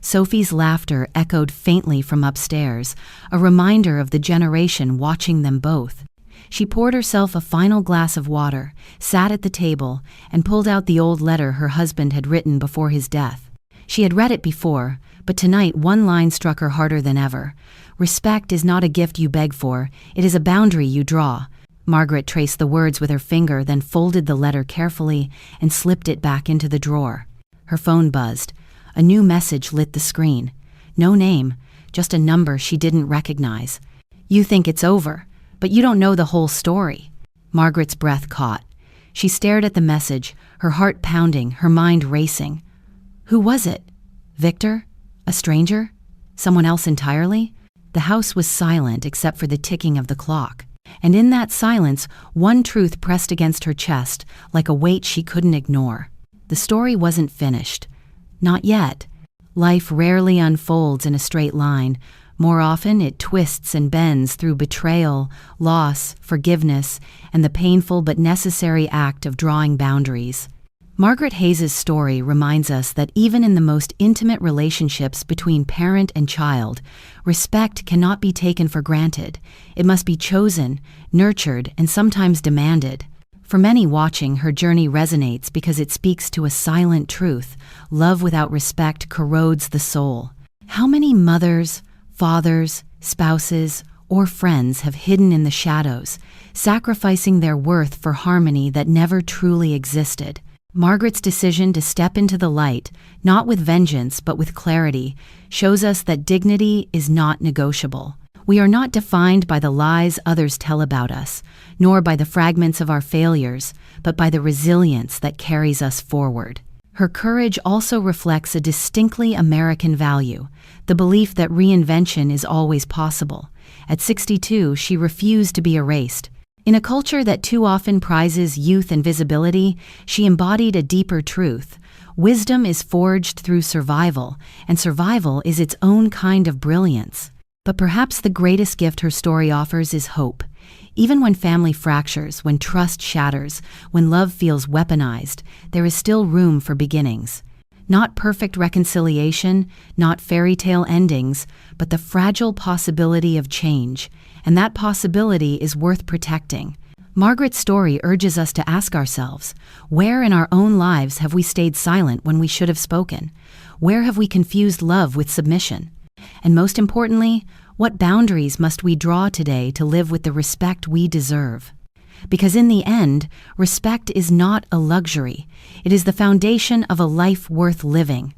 Sophie's laughter echoed faintly from upstairs, a reminder of the generation watching them both. She poured herself a final glass of water, sat at the table, and pulled out the old letter her husband had written before his death. She had read it before, but tonight one line struck her harder than ever. "Respect is not a gift you beg for, it is a boundary you draw." Margaret traced the words with her finger, then folded the letter carefully and slipped it back into the drawer. Her phone buzzed. A new message lit the screen. No name, just a number she didn't recognize. "You think it's over, but you don't know the whole story." Margaret's breath caught. She stared at the message, her heart pounding, her mind racing. Who was it? Victor? A stranger? Someone else entirely? The house was silent except for the ticking of the clock. And in that silence, one truth pressed against her chest, like a weight she couldn't ignore. The story wasn't finished. Not yet. Life rarely unfolds in a straight line. More often, it twists and bends through betrayal, loss, forgiveness, and the painful but necessary act of drawing boundaries. Margaret Hayes' story reminds us that even in the most intimate relationships between parent and child, respect cannot be taken for granted. It must be chosen, nurtured, and sometimes demanded. For many watching, her journey resonates because it speaks to a silent truth: love without respect corrodes the soul. How many mothers, fathers, spouses, or friends have hidden in the shadows, sacrificing their worth for harmony that never truly existed. Margaret's decision to step into the light, not with vengeance but with clarity, shows us that dignity is not negotiable. We are not defined by the lies others tell about us, nor by the fragments of our failures, but by the resilience that carries us forward. Her courage also reflects a distinctly American value, the belief that reinvention is always possible. At 62, she refused to be erased. In a culture that too often prizes youth and visibility, she embodied a deeper truth. Wisdom is forged through survival, and survival is its own kind of brilliance. But perhaps the greatest gift her story offers is hope. Even when family fractures, when trust shatters, when love feels weaponized, there is still room for beginnings. Not perfect reconciliation, not fairy tale endings, but the fragile possibility of change, and that possibility is worth protecting. Margaret's story urges us to ask ourselves, where in our own lives have we stayed silent when we should have spoken? Where have we confused love with submission? And most importantly, what boundaries must we draw today to live with the respect we deserve? Because in the end, respect is not a luxury. It is the foundation of a life worth living.